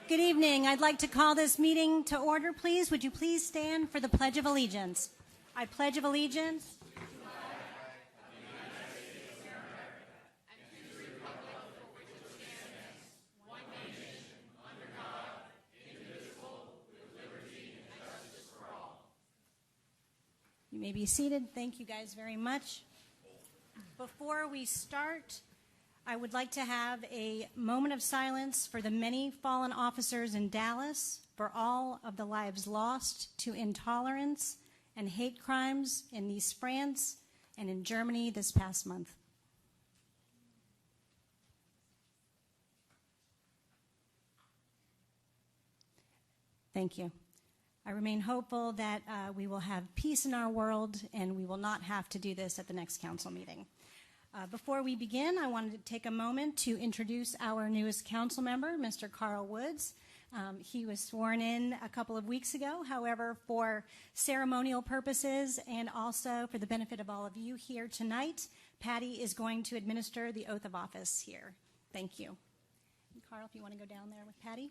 Good evening. I'd like to call this meeting to order, please. Would you please stand for the Pledge of Allegiance? I pledge of allegiance. You may be seated. Thank you guys very much. Before we start, I would like to have a moment of silence for the many fallen officers in Dallas, for all of the lives lost to intolerance and hate crimes in East France and in Germany this past month. Thank you. I remain hopeful that we will have peace in our world and we will not have to do this at the next council meeting. Before we begin, I wanted to take a moment to introduce our newest council member, Mr. Carl Woods. He was sworn in a couple of weeks ago. However, for ceremonial purposes and also for the benefit of all of you here tonight, Patty is going to administer the oath of office here. Thank you. And Carl, if you want to go down there with Patty.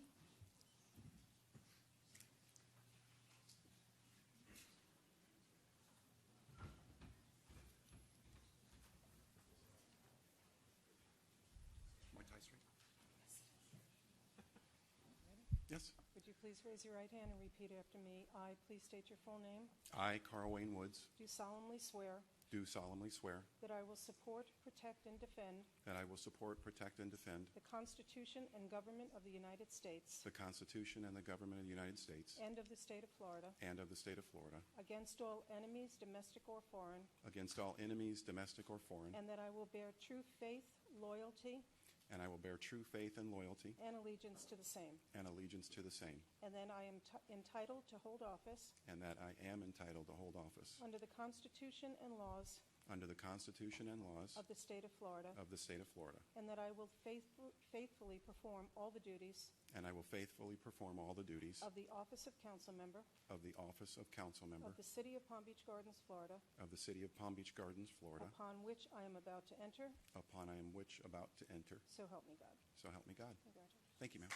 Yes. Would you please raise your right hand and repeat after me? I, please state your full name, I, Carl Wayne Woods, do solemnly swear do solemnly swear that I will support, protect, and defend that I will support, protect, and defend the Constitution and government of the United States the Constitution and the government of the United States and of the state of Florida and of the state of Florida against all enemies, domestic or foreign, against all enemies, domestic or foreign, and that I will bear true faith, loyalty, and I will bear true faith and loyalty and allegiance to the same, and allegiance to the same, and then I am entitled to hold office and that I am entitled to hold office under the Constitution and laws under the Constitution and laws of the state of Florida, of the state of Florida, and that I will faithfully perform all the duties and I will faithfully perform all the duties of the office of council member of the office of council member of the city of Palm Beach Gardens, Florida, of the city of Palm Beach Gardens, Florida, upon which I am about to enter, upon I am which about to enter. so help me God. So help me God. Congratulations. Thank you, ma'am.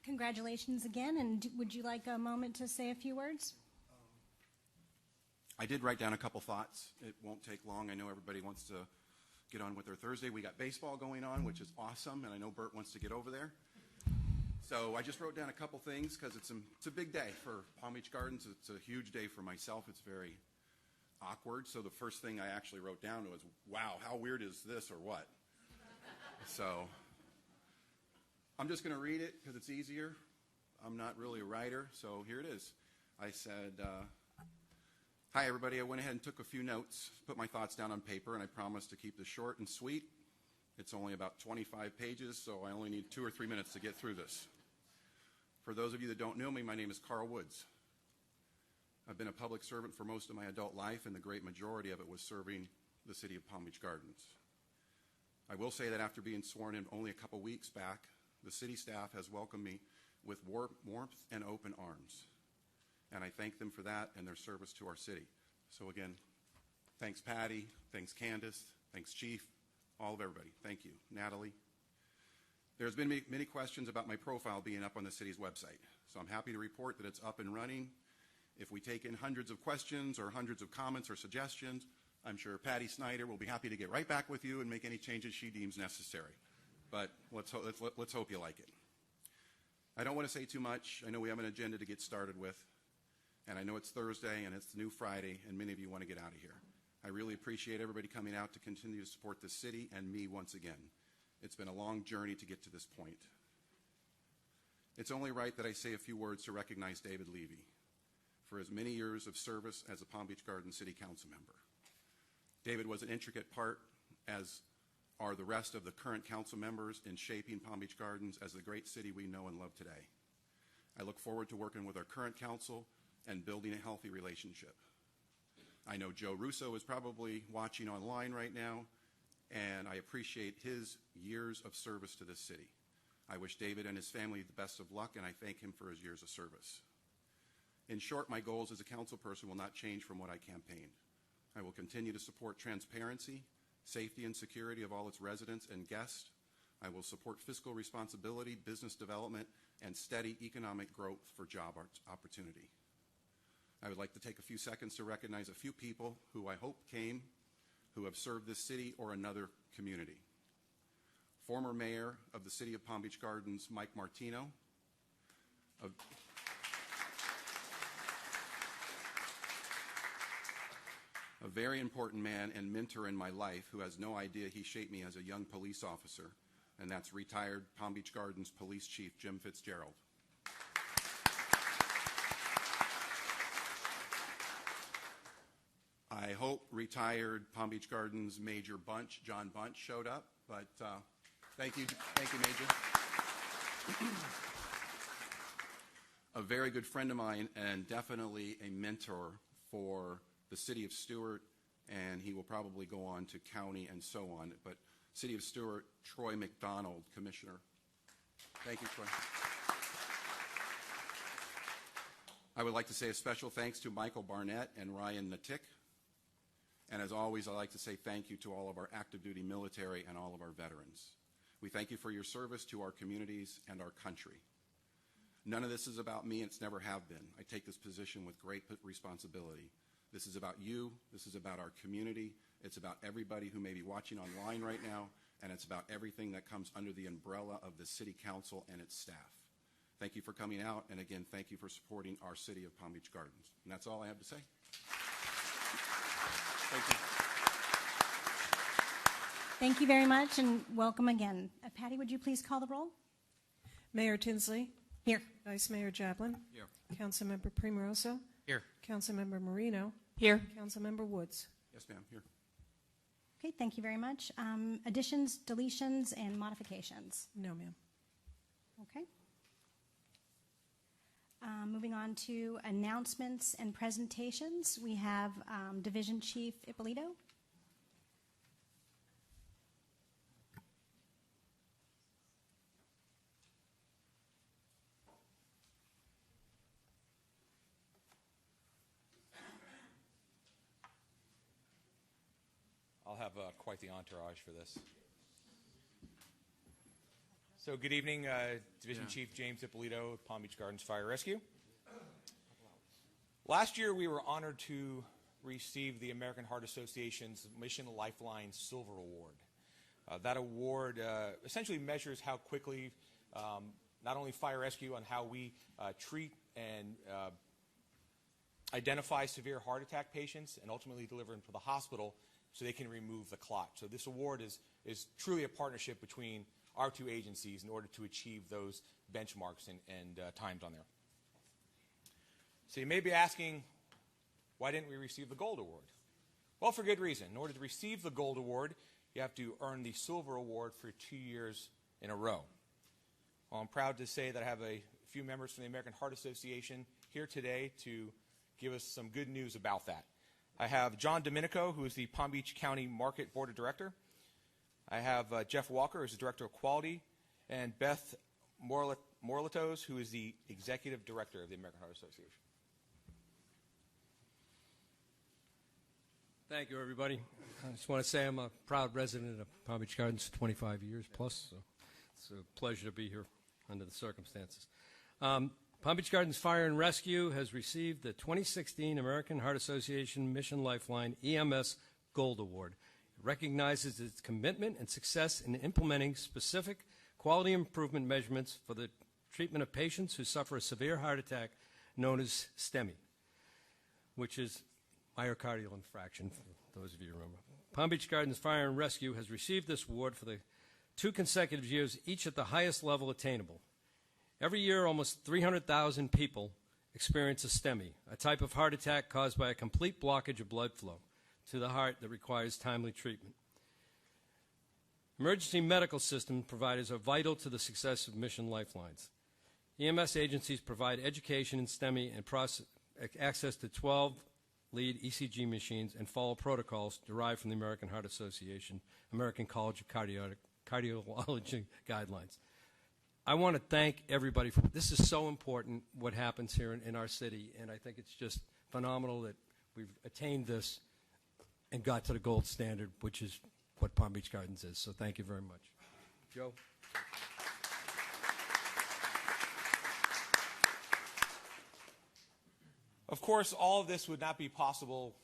Congratulations again, and would you like a moment to say a few words? I did write down a couple thoughts. It won't take long. I know everybody wants to get on with their Thursday. We got baseball going on, which is awesome, and I know Bert wants to get over there. So I just wrote down a couple things because it's a big day for Palm Beach Gardens. It's a huge day for myself. It's very awkward. So the first thing I actually wrote down was, wow, how weird is this or what? So I'm just going to read it because it's easier. I'm not really a writer, so here it is. I said, hi, everybody. I went ahead and took a few notes, put my thoughts down on paper, and I promised to keep this short and sweet. It's only about 25 pages, so I only need 2 or 3 minutes to get through this. For those of you that don't know me, my name is Carl Woods. I've been a public servant for most of my adult life, and the great majority of it was serving the city of Palm Beach Gardens. I will say that after being sworn in only a couple weeks back, the city staff has welcomed me with warmth and open arms. And I thank them for that and their service to our city. So again, thanks Patty, thanks Candace, thanks Chief, all of everybody. Thank you. Natalie. There's been many questions about my profile being up on the city's website. So I'm happy to report that it's up and running. If we take in hundreds of questions or hundreds of comments or suggestions, I'm sure Patty Snyder will be happy to get right back with you and make any changes she deems necessary. But let's hope you like it. I don't want to say too much. I know we have an agenda to get started with. And I know it's Thursday and it's the new Friday, and many of you want to get out of here. I really appreciate everybody coming out to continue to support this city and me once again. It's been a long journey to get to this point. It's only right that I say a few words to recognize David Levy for his many years of service as a Palm Beach Gardens City Council member. David was an intricate part, as are the rest of the current council members, in shaping Palm Beach Gardens as the great city we know and love today. I look forward to working with our current council and building a healthy relationship. I know Joe Russo is probably watching online right now, and I appreciate his years of service to this city. I wish David and his family the best of luck, and I thank him for his years of service. In short, my goals as a council person will not change from what I campaigned. I will continue to support transparency, safety and security of all its residents and guests. I will support fiscal responsibility, business development, and steady economic growth for job opportunity. I would like to take a few seconds to recognize a few people who I hope came, who have served this city or another community. Former Mayor of the City of Palm Beach Gardens, Mike Martino. A very important man and mentor in my life who has no idea he shaped me as a young police officer, and that's retired Palm Beach Gardens Police Chief Jim Fitzgerald. I hope retired Palm Beach Gardens Major Bunch, John Bunch, showed up, but thank you, Major. A very good friend of mine and definitely a mentor for the City of Stuart, and he will probably go on to county and so on. But City of Stuart, Troy McDonald, Commissioner. Thank you, Troy. I would like to say a special thanks to Michael Barnett and Ryan Natik. And as always, I'd like to say thank you to all of our active duty military and all of our veterans. We thank you for your service to our communities and our country. None of this is about me, and it's never have been. I take this position with great responsibility. This is about you, this is about our community, it's about everybody who may be watching online right now, and it's about everything that comes under the umbrella of the City Council and its staff. Thank you for coming out, and again, thank you for supporting our City of Palm Beach Gardens. And that's all I have to say. Thank you. Thank you very much, and welcome again. Patty, would you please call the roll? Mayor Tinsley? Here. Vice Mayor Jablin? Here. Councilmember Primoroso? Here. Councilmember Marino? Here. Councilmember Woods? Yes, ma'am, here. Okay, thank you very much. Additions, deletions, and modifications. No, ma'am. Okay. Moving on to announcements and presentations, we have Division Chief Ippolito. I'll have quite the entourage for this. So good evening, Division Chief James Ippolito, Palm Beach Gardens Fire Rescue. Last year we were honored to receive the American Heart Association's Mission Lifeline Silver Award. That award essentially measures how quickly not only fire rescue on how we treat and identify severe heart attack patients and ultimately deliver them to the hospital so they can remove the clot. So this award is truly a partnership between our two agencies in order to achieve those benchmarks and times on there. So you may be asking, why didn't we receive the Gold Award? Well, for good reason. In order to receive the Gold Award, you have to earn the Silver Award for 2 years in a row. Well, I'm proud to say that I have a few members from the American Heart Association here today to give us some good news about that. I have John Domenico, who is the Palm Beach County Market Board of Director. I have Jeff Walker, who's the Director of Quality, and Beth Morlatos, who is the Executive Director of the American Heart Association. Thank you, everybody. I just want to say I'm a proud resident of Palm Beach Gardens for 25 years plus, so it's a pleasure to be here under the circumstances. Palm Beach Gardens Fire and Rescue has received the 2016 American Heart Association Mission Lifeline EMS Gold Award. It recognizes its commitment and success in implementing specific quality improvement measurements for the treatment of patients who suffer a severe heart attack known as STEMI, which is myocardial infarction, for those of you who remember. Palm Beach Gardens Fire and Rescue has received this award for the 2 consecutive years, each at the highest level attainable. Every year, almost 300,000 people experience a STEMI, a type of heart attack caused by a complete blockage of blood flow to the heart that requires timely treatment. Emergency medical system providers are vital to the success of Mission Lifelines. EMS agencies provide education in STEMI and access to 12 lead ECG machines and follow protocols derived from the American Heart Association, American College of Cardiology guidelines. I want to thank everybody for this. Is so important what happens here in our city, and I think it's just phenomenal that we've attained this and got to the gold standard, which is what Palm Beach Gardens is. So thank you very much. Joe? Of course, all of this would not be possible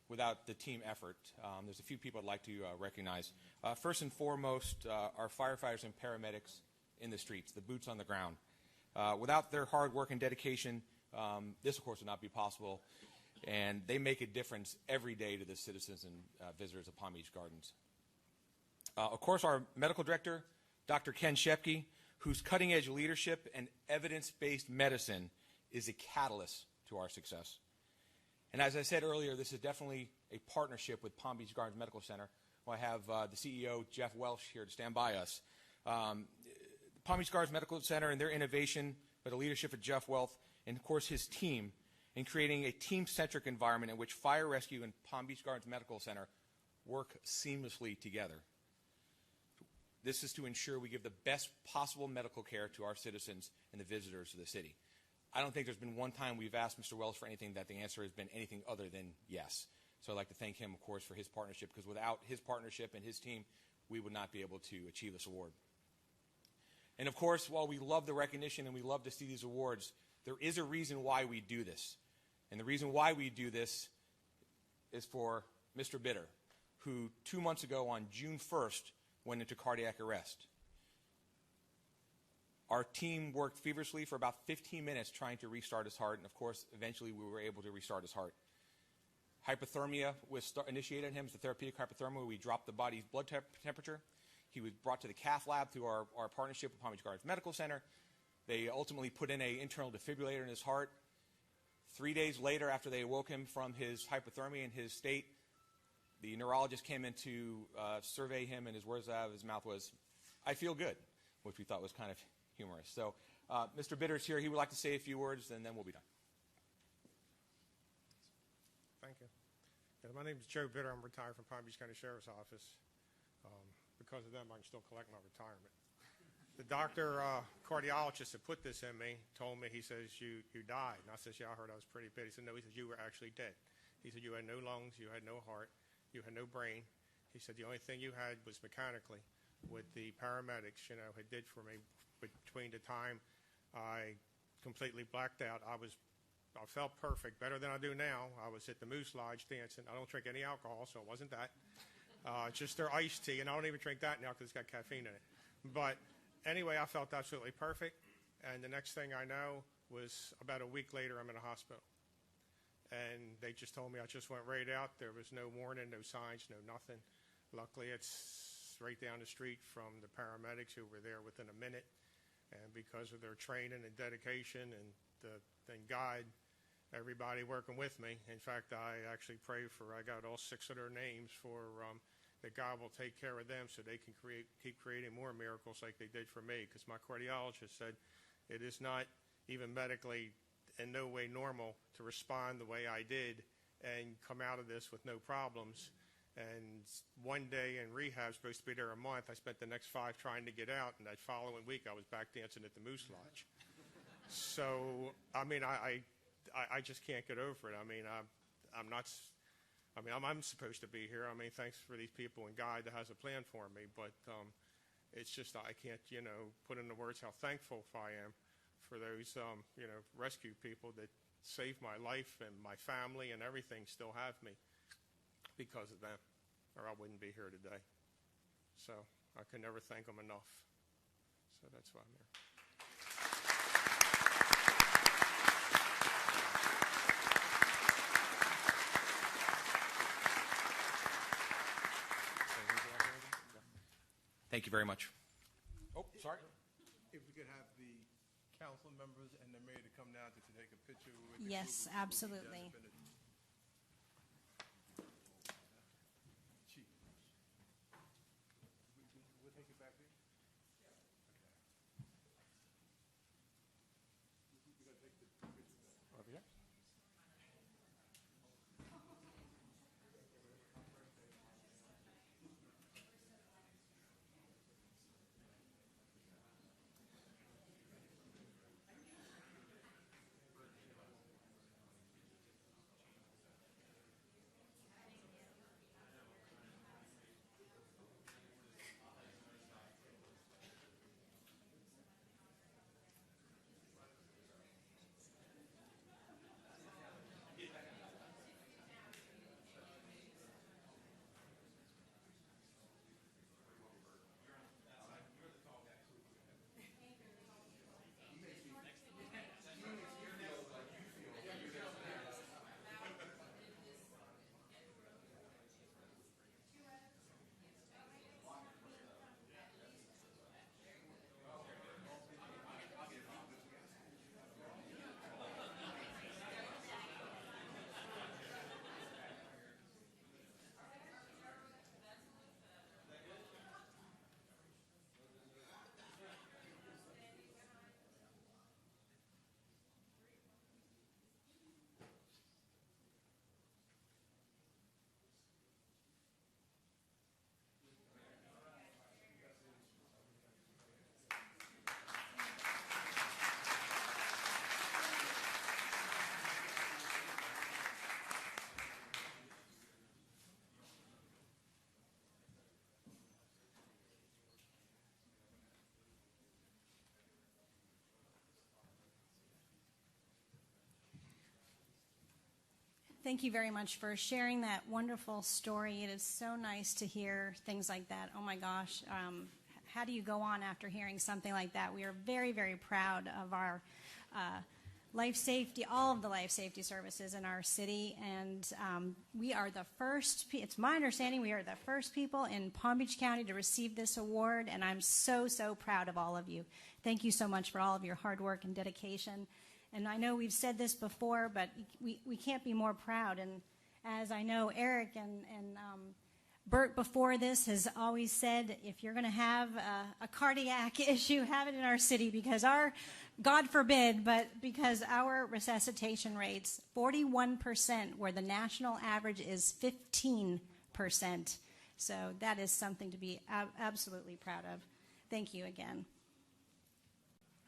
without the team effort. There's a few people I'd like to recognize. First and foremost, our firefighters and paramedics in the streets, the boots on the ground. Without their hard work and dedication, this, of course, would not be possible. And they make a difference every day to the citizens and visitors of Palm Beach Gardens. Of course, our medical director, Dr. Ken Shepke, whose cutting-edge leadership and evidence-based medicine is a catalyst to our success. And as I said earlier, this is definitely a partnership with Palm Beach Gardens Medical Center. I have the CEO, Jeff Welsh, here to stand by us. Palm Beach Gardens Medical Center and their innovation, but the leadership of Jeff Welsh, and of course his team, in creating a team-centric environment in which Fire Rescue and Palm Beach Gardens Medical Center work seamlessly together. This is to ensure we give the best possible medical care to our citizens and the visitors of the city. I don't think there's been one time we've asked Mr. Wells for anything that the answer has been anything other than yes. So I'd like to thank him, of course, for his partnership, because without his partnership and his team, we would not be able to achieve this award. And of course, while we love the recognition and we love to see these awards, there is a reason why we do this. And the reason why we do this is for Mr. Bitter, who 2 months ago on June 1st went into cardiac arrest. Our team worked feverishly for about 15 minutes trying to restart his heart, and of course, eventually we were able to restart his heart. Hypothermia was initiated in him. It's the therapeutic hypothermia. We dropped the body's blood temperature. He was brought to the cath lab through our partnership with Palm Beach Gardens Medical Center. They ultimately put in an internal defibrillator in his heart. 3 days later, after they awoke him from his hypothermia and his state, the neurologist came in to survey him, and his words out of his mouth was, "I feel good," which we thought was kind of humorous. So Mr. Bitter's here. He would like to say a few words, and then we'll be done. Thank you. Yeah, my name is Joe Bitter. I'm retired from Palm Beach County Sheriff's Office. Because of them, I can still collect my retirement. The doctor, cardiologist that put this in me, told me, he says, you died. And I says, yeah, I heard I was pretty bad. He said, no, he says, you were actually dead. He said, you had no lungs, you had no heart, you had no brain. He said, the only thing you had was mechanically what the paramedics, had did for me between the time I completely blacked out. I felt perfect, better than I do now. I was at the Moose Lodge dancing. I don't drink any alcohol, so it wasn't that. Just their iced tea, and I don't even drink that now because it's got caffeine in it. But anyway, I felt absolutely perfect, and the next thing I know was about a week later, I'm in a hospital. And they just told me I just went right out. There was no warning, no signs, no nothing. Luckily, it's right down the street from the paramedics who were there within a minute. And because of their training and dedication and God, everybody working with me. In fact, I actually pray I got all 6 of their names for that God will take care of them so they can keep creating more miracles like they did for me. Because my cardiologist said it is not even medically in no way normal to respond the way I did and come out of this with no problems. And one day in rehab, supposed to be there a month, I spent the next 5 trying to get out, and that following week I was back dancing at the Moose Lodge. So, I mean, I just can't get over it. I mean, I'm supposed to be here. I mean, thanks for these people and God that has a plan for me, but it's just I can't, put into words how thankful I am for those, rescue people that saved my life, and my family and everything still have me because of them, or I wouldn't be here today. So I can never thank them enough. So that's why I'm here. Thank you very much. Oh, sorry. If we could have the council members and the mayor to come down to take a picture with the Yes, group, absolutely. Chief. We'll take it back here. Over here. Thank you very much for sharing that wonderful story. It is so nice to hear things like that. Oh my gosh, how do you go on after hearing something like that? We are very, very proud of our life safety, all of the life safety services in our city, and we are the first, it's my understanding, we are the first people in Palm Beach County to receive this award, and I'm so, so proud of all of you. Thank you so much for all of your hard work and dedication. And I know we've said this before, but we can't be more proud. And as I know Eric and Bert before this has always said, if you're going to have a cardiac issue, have it in our city, because God forbid, but because our resuscitation rates, 41%, where the national average is 15%. So that is something to be absolutely proud of. Thank you again.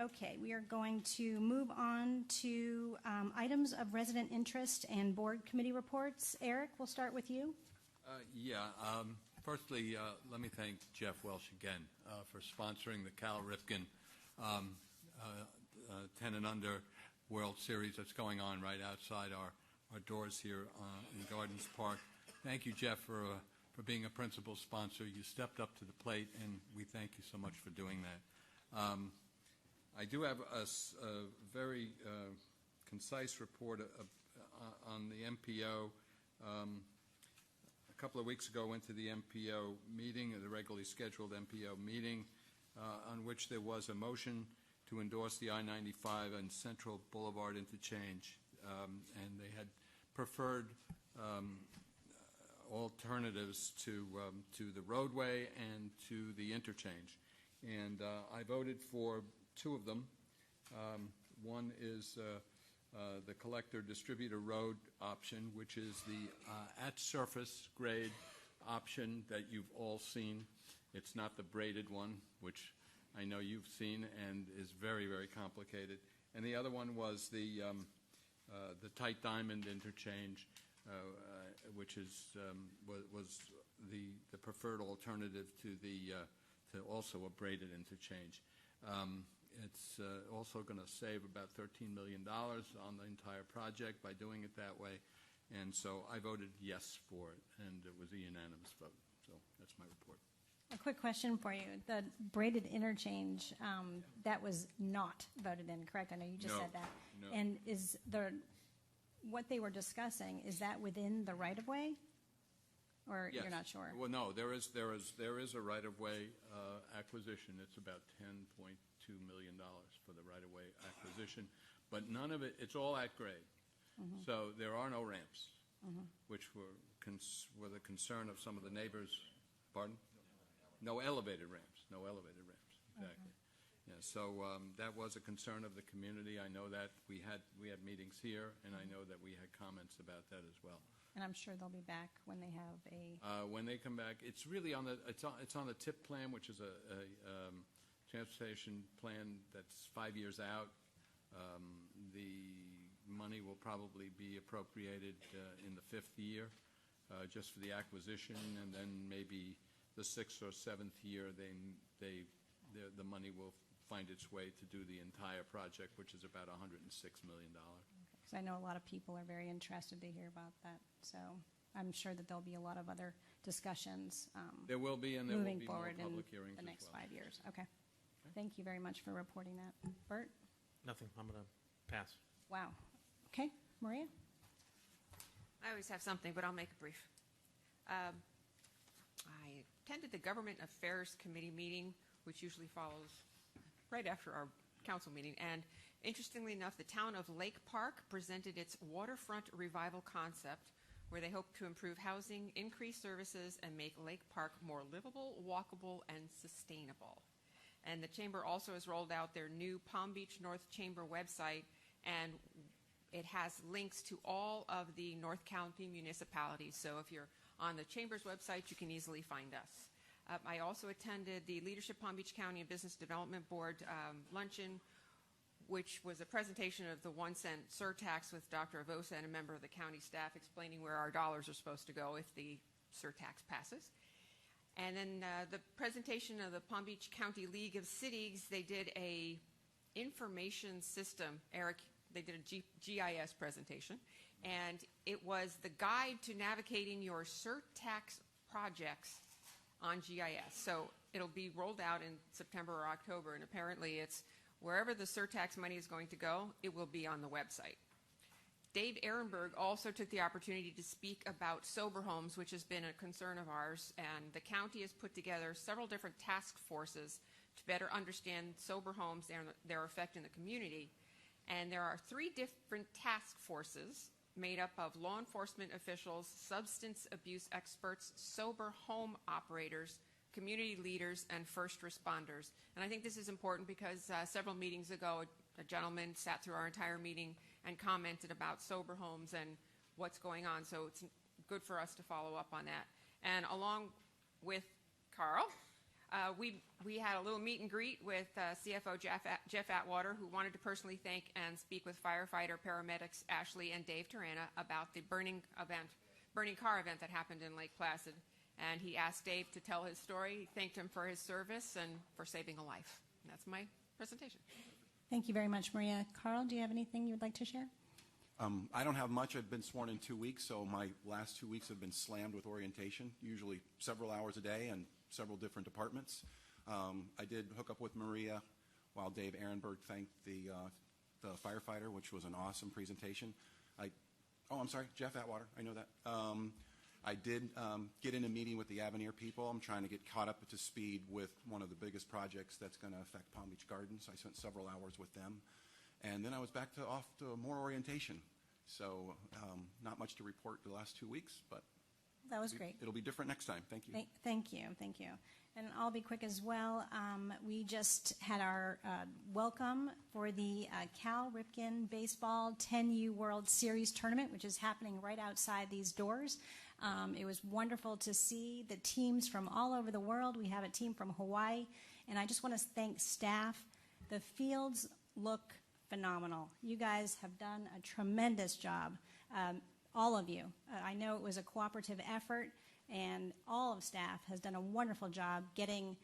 Okay, we are going to move on to items of resident interest and board committee reports. Eric, we'll start with you. Firstly, let me thank Jeff Welsh again for sponsoring the Cal Ripken 10 and Under World Series that's going on right outside our doors here in Gardens Park. Thank you, Jeff, for being a principal sponsor. You stepped up to the plate, and we thank you so much for doing that. I do have a very concise report on the MPO. A couple of weeks ago, I went to the MPO meeting, the regularly scheduled MPO meeting, on which there was a motion to endorse the I-95 and Central Boulevard interchange, and they had preferred alternatives to the roadway and to the interchange. And I voted for two of them. One is the collector distributor road option, which is the at surface grade option that you've all seen. It's not the braided one, which I know you've seen and is very, very complicated. And the other one was the tight diamond interchange, which was the preferred alternative to also a braided interchange. It's also going to save about $13 million on the entire project by doing it that way. And so I voted yes for it, and it was a unanimous vote. So that's my report. A quick question for you. The braided interchange, that was not voted in, correct? I know you just said that. No. And is what they were discussing, is that within the right-of-way? or Yes. you're not sure? Well, no, there is a right-of-way acquisition. It's about $10.2 million for the right-of-way acquisition, but none of it, it's all at grade. So there are no ramps, which were the concern of some of the neighbors. Pardon? No elevated ramps, exactly. Yeah, so that was a concern of the community. I know that we had meetings here, and I know that we had comments about that as well. And I'm sure they'll be back when they have a, When they come back, it's really on the TIP plan, which is a transportation plan that's 5 years out. The money will probably be appropriated in the 5th year, just for the acquisition, and then maybe the 6th or 7th year, the money will find its way to do the entire project, which is about $106 million. because I know a lot of people are very interested to hear about that. So I'm sure that there'll be a lot of other discussions There will be, and there will moving be more forward in public hearings the as next well. 5 years. Okay. Thank you very much for reporting that. Bert? Nothing. I'm going to pass. Wow. Okay. Maria? I always have something, but I'll make it brief. I attended the Government Affairs Committee meeting, which usually follows right after our council meeting, and interestingly enough, the town of Lake Park presented its waterfront revival concept, where they hope to improve housing, increase services, and make Lake Park more livable, walkable, and sustainable. And the Chamber also has rolled out their new Palm Beach North Chamber website, and it has links to all of the North County municipalities. So if you're on the Chamber's website, you can easily find us. I also attended the Leadership Palm Beach County and Business Development Board luncheon, which was a presentation of the 1-cent surtax with Dr. Avosa and a member of the county staff explaining where our dollars are supposed to go if the surtax passes. And then the presentation of the Palm Beach County League of Cities, they did a information system. Eric, they did a GIS presentation, and it was the guide to navigating your surtax projects on GIS. So it'll be rolled out in September or October, and apparently it's wherever the surtax money is going to go, it will be on the website. Dave Ehrenberg also took the opportunity to speak about sober homes, which has been a concern of ours, and the county has put together several different task forces to better understand sober homes and their effect in the community. And there are 3 different task forces made up of law enforcement officials, substance abuse experts, sober home operators, community leaders, and first responders. And I think this is important because several meetings ago, a gentleman sat through our entire meeting and commented about sober homes and what's going on. So it's good for us to follow up on that. And along with Carl, we had a little meet and greet with CFO Jeff Atwater, who wanted to personally thank and speak with firefighter paramedics Ashley and Dave Tarana about the burning car event that happened in Lake Placid. And he asked Dave to tell his story. He thanked him for his service and for saving a life. And that's my presentation. Thank you very much, Maria. Carl, do you have anything you would like to share? I don't have much. I've been sworn in 2 weeks, so my last 2 weeks have been slammed with orientation, usually several hours a day and several different departments. I did hook up with Maria while Dave Ehrenberg thanked the firefighter, which was an awesome presentation. I'm sorry, Jeff Atwater, I know that. I did get in a meeting with the Avenir people. I'm trying to get caught up to speed with one of the biggest projects that's going to affect Palm Beach Gardens. I spent several hours with them. And then I was off to more orientation. So not much to report the last 2 weeks, but That was great. it'll be different next time. Thank you. Thank you. Thank you. And I'll be quick as well. We just had our welcome for the Cal Ripken Baseball 10U World Series Tournament, which is happening right outside these doors. It was wonderful to see the teams from all over the world. We have a team from Hawaii, and I just want to thank staff. The fields look phenomenal. You guys have done a tremendous job, all of you. I know it was a cooperative effort, and all of staff has done a wonderful job getting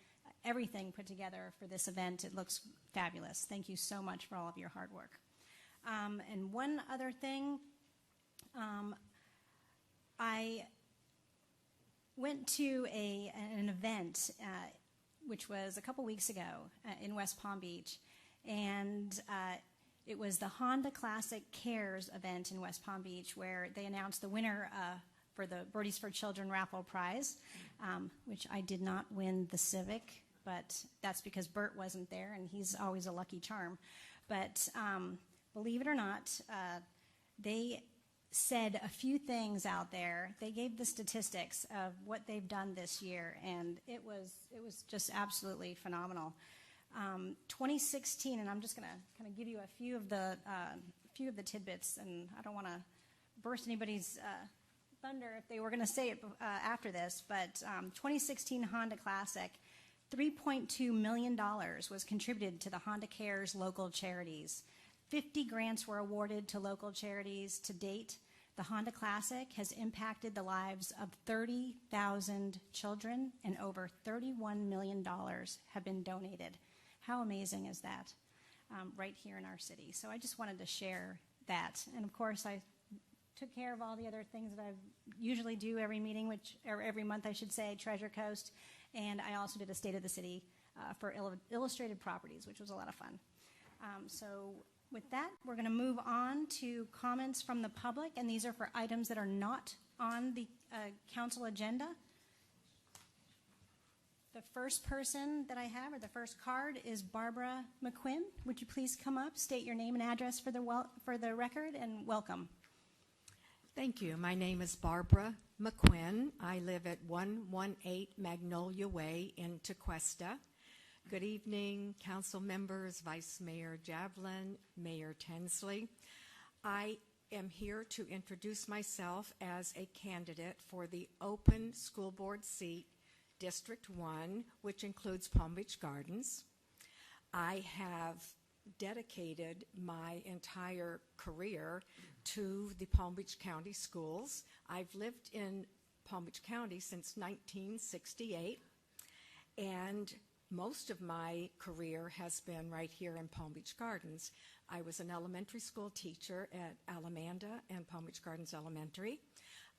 everything put together for this event. It looks fabulous. Thank you so much for all of your hard work. And one other thing, I went to an event which was a couple weeks ago in West Palm Beach, and it was the Honda Classic Cares event in West Palm Beach, where they announced the winner for for the Birdies for Children raffle prize, which I did not win the Civic, but that's because Bert wasn't there, and he's always a lucky charm. But believe it or not, they said a few things out there. They gave the statistics of what they've done this year, and it was just absolutely phenomenal. 2016, and I'm just going to kind of give you a few of the tidbits, and I don't want to burst anybody's thunder if they were going to say it after this, but 2016 Honda Classic, $3.2 million was contributed to the Honda Cares local charities. 50 grants were awarded to local charities to date. The Honda Classic has impacted the lives of 30,000 children, and over $31 million have been donated. How amazing is that? Right here in our city. So I just wanted to share that. And of course, I took care of all the other things that I usually do every meeting, or every month, I should say, Treasure Coast. And I also did a State of the City for Illustrated Properties, which was a lot of fun. So with that, we're going to move on to comments from the public, and these are for items that are not on the council agenda. The first person that I have, or the first card, is Barbara McQuinn. Would you please come up, state your name and address for the record, and welcome. Thank you. My name is Barbara McQuinn. I live at 118 Magnolia Way in Tequesta. Good evening, council members, Vice Mayor Javelin, Mayor Tensley. I am here to introduce myself as a candidate for the open school board seat, District 1, which includes Palm Beach Gardens. I have dedicated my entire career to the Palm Beach County schools. I've lived in Palm Beach County since 1968, and most of my career has been right here in Palm Beach Gardens. I was an elementary school teacher at Alamanda and Palm Beach Gardens Elementary.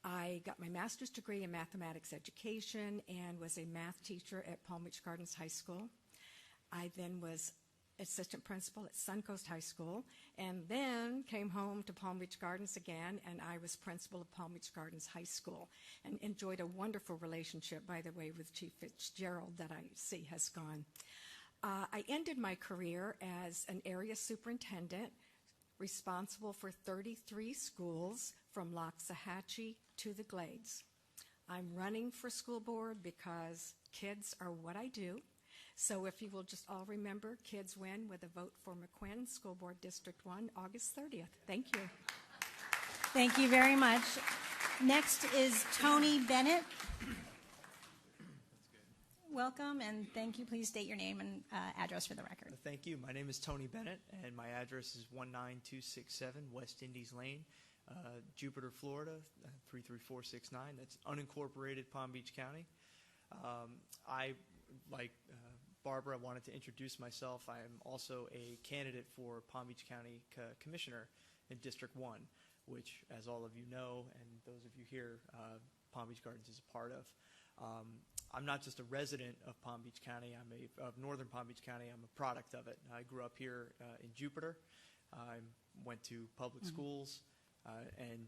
I got my master's degree in mathematics education and was a math teacher at Palm Beach Gardens High School. I then was assistant principal at Suncoast High School, and then came home to Palm Beach Gardens again, and I was principal of Palm Beach Gardens High School, and enjoyed a wonderful relationship, by the way, with Chief Fitzgerald that I see has gone. I ended my career as an area superintendent, responsible for 33 schools from Loxahatchee to the Glades. I'm running for school board because kids are what I do. So if you will just all remember, kids win with a vote for McQuinn, School Board District 1, August 30th. Thank you. Thank you very much. Next is Tony Bennett. Welcome, and thank you. Please state your name and address for the record. Thank you. My name is Tony Bennett, and my address is 19267 West Indies Lane, Jupiter, Florida, 33469. That's unincorporated Palm Beach County. I, like Barbara, wanted to introduce myself. I am also a candidate for Palm Beach County Commissioner in District 1, which, as all of you know, and those of you here, Palm Beach Gardens is a part of. I'm not just a resident of Palm Beach County. I'm of northern Palm Beach County. I'm a product of it. I grew up here in Jupiter. I went to public schools and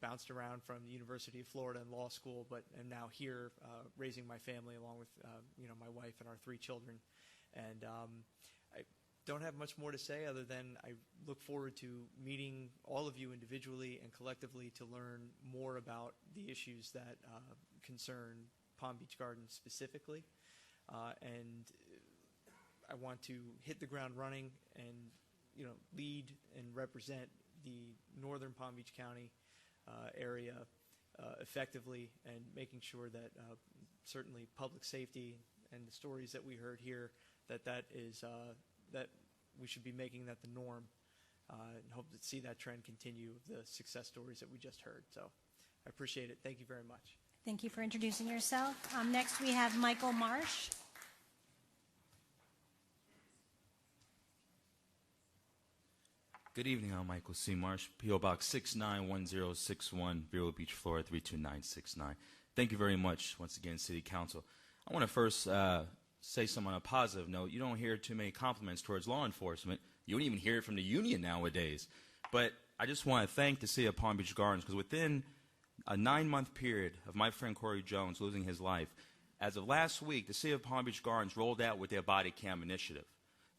bounced around from the University of Florida and law school, but am now here raising my family along with my wife and our 3 children. And I don't have much more to say other than I look forward to meeting all of you individually and collectively to learn more about the issues that concern Palm Beach Gardens specifically. And I want to hit the ground running and lead and represent the northern Palm Beach County area effectively, and making sure that certainly public safety and the stories that we heard here, that we should be making that the norm, and hope to see that trend continue, the success stories that we just heard. So I appreciate it. Thank you very much. Thank you for introducing yourself. Next we have Michael Marsh. Good evening, I'm Michael C. Marsh, P.O. Box 691061, Vero Beach, Florida 32969. Thank you very much, once again, City Council. I want to first say something on a positive note. You don't hear too many compliments towards law enforcement. You don't even hear it from the union nowadays. But I just want to thank the City of Palm Beach Gardens, because within a 9-month period of my friend Corey Jones losing his life, as of last week, the City of Palm Beach Gardens rolled out with their body cam initiative.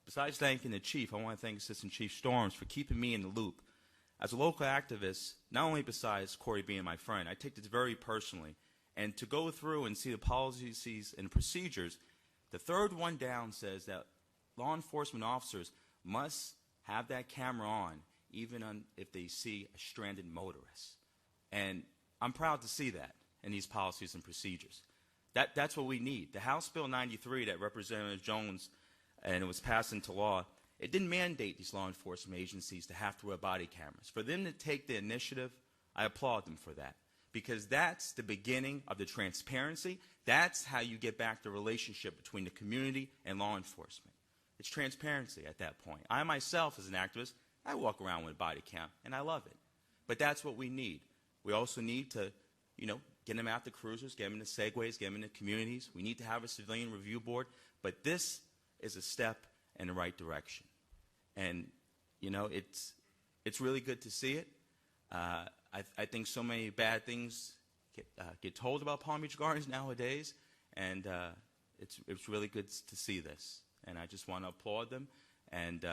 Besides thanking the chief, I want to thank Assistant Chief Storms for keeping me in the loop. As a local activist, not only besides Corey being my friend, I take this very personally. And to go through and see the policies and procedures, the third one down says that law enforcement officers must have that camera on, even if they see a stranded motorist. And I'm proud to see that in these policies and procedures. That's what we need. The House Bill 93 that Representative Jones, and it was passed into law, it didn't mandate these law enforcement agencies to have to wear body cameras. For them to take the initiative, I applaud them for that, because that's the beginning of the transparency. That's how you get back the relationship between the community and law enforcement. It's transparency at that point. I myself, as an activist, I walk around with a body cam, and I love it. But that's what we need. We also need to, get them out the cruisers, get them in the segways, get them in the communities. We need to have a civilian review board. But this is a step in the right direction. And, it's really good to see it. I think so many bad things get told about Palm Beach Gardens nowadays, and it's really good to see this. And I just want to applaud them, and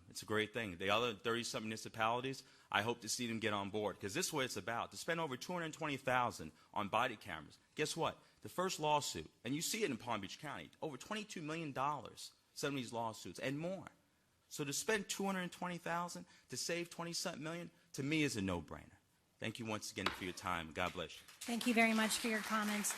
it's a great thing. The other 30-some municipalities, I hope to see them get on board, because this is what it's about. To spend over $220,000 on body cameras. Guess what? The first lawsuit, and you see it in Palm Beach County, over $22 million, some of these lawsuits, and more. So to spend $220,000 to save 20-something million, to me is a no-brainer. Thank you once again for your time. God bless you. Thank you very much for your comments.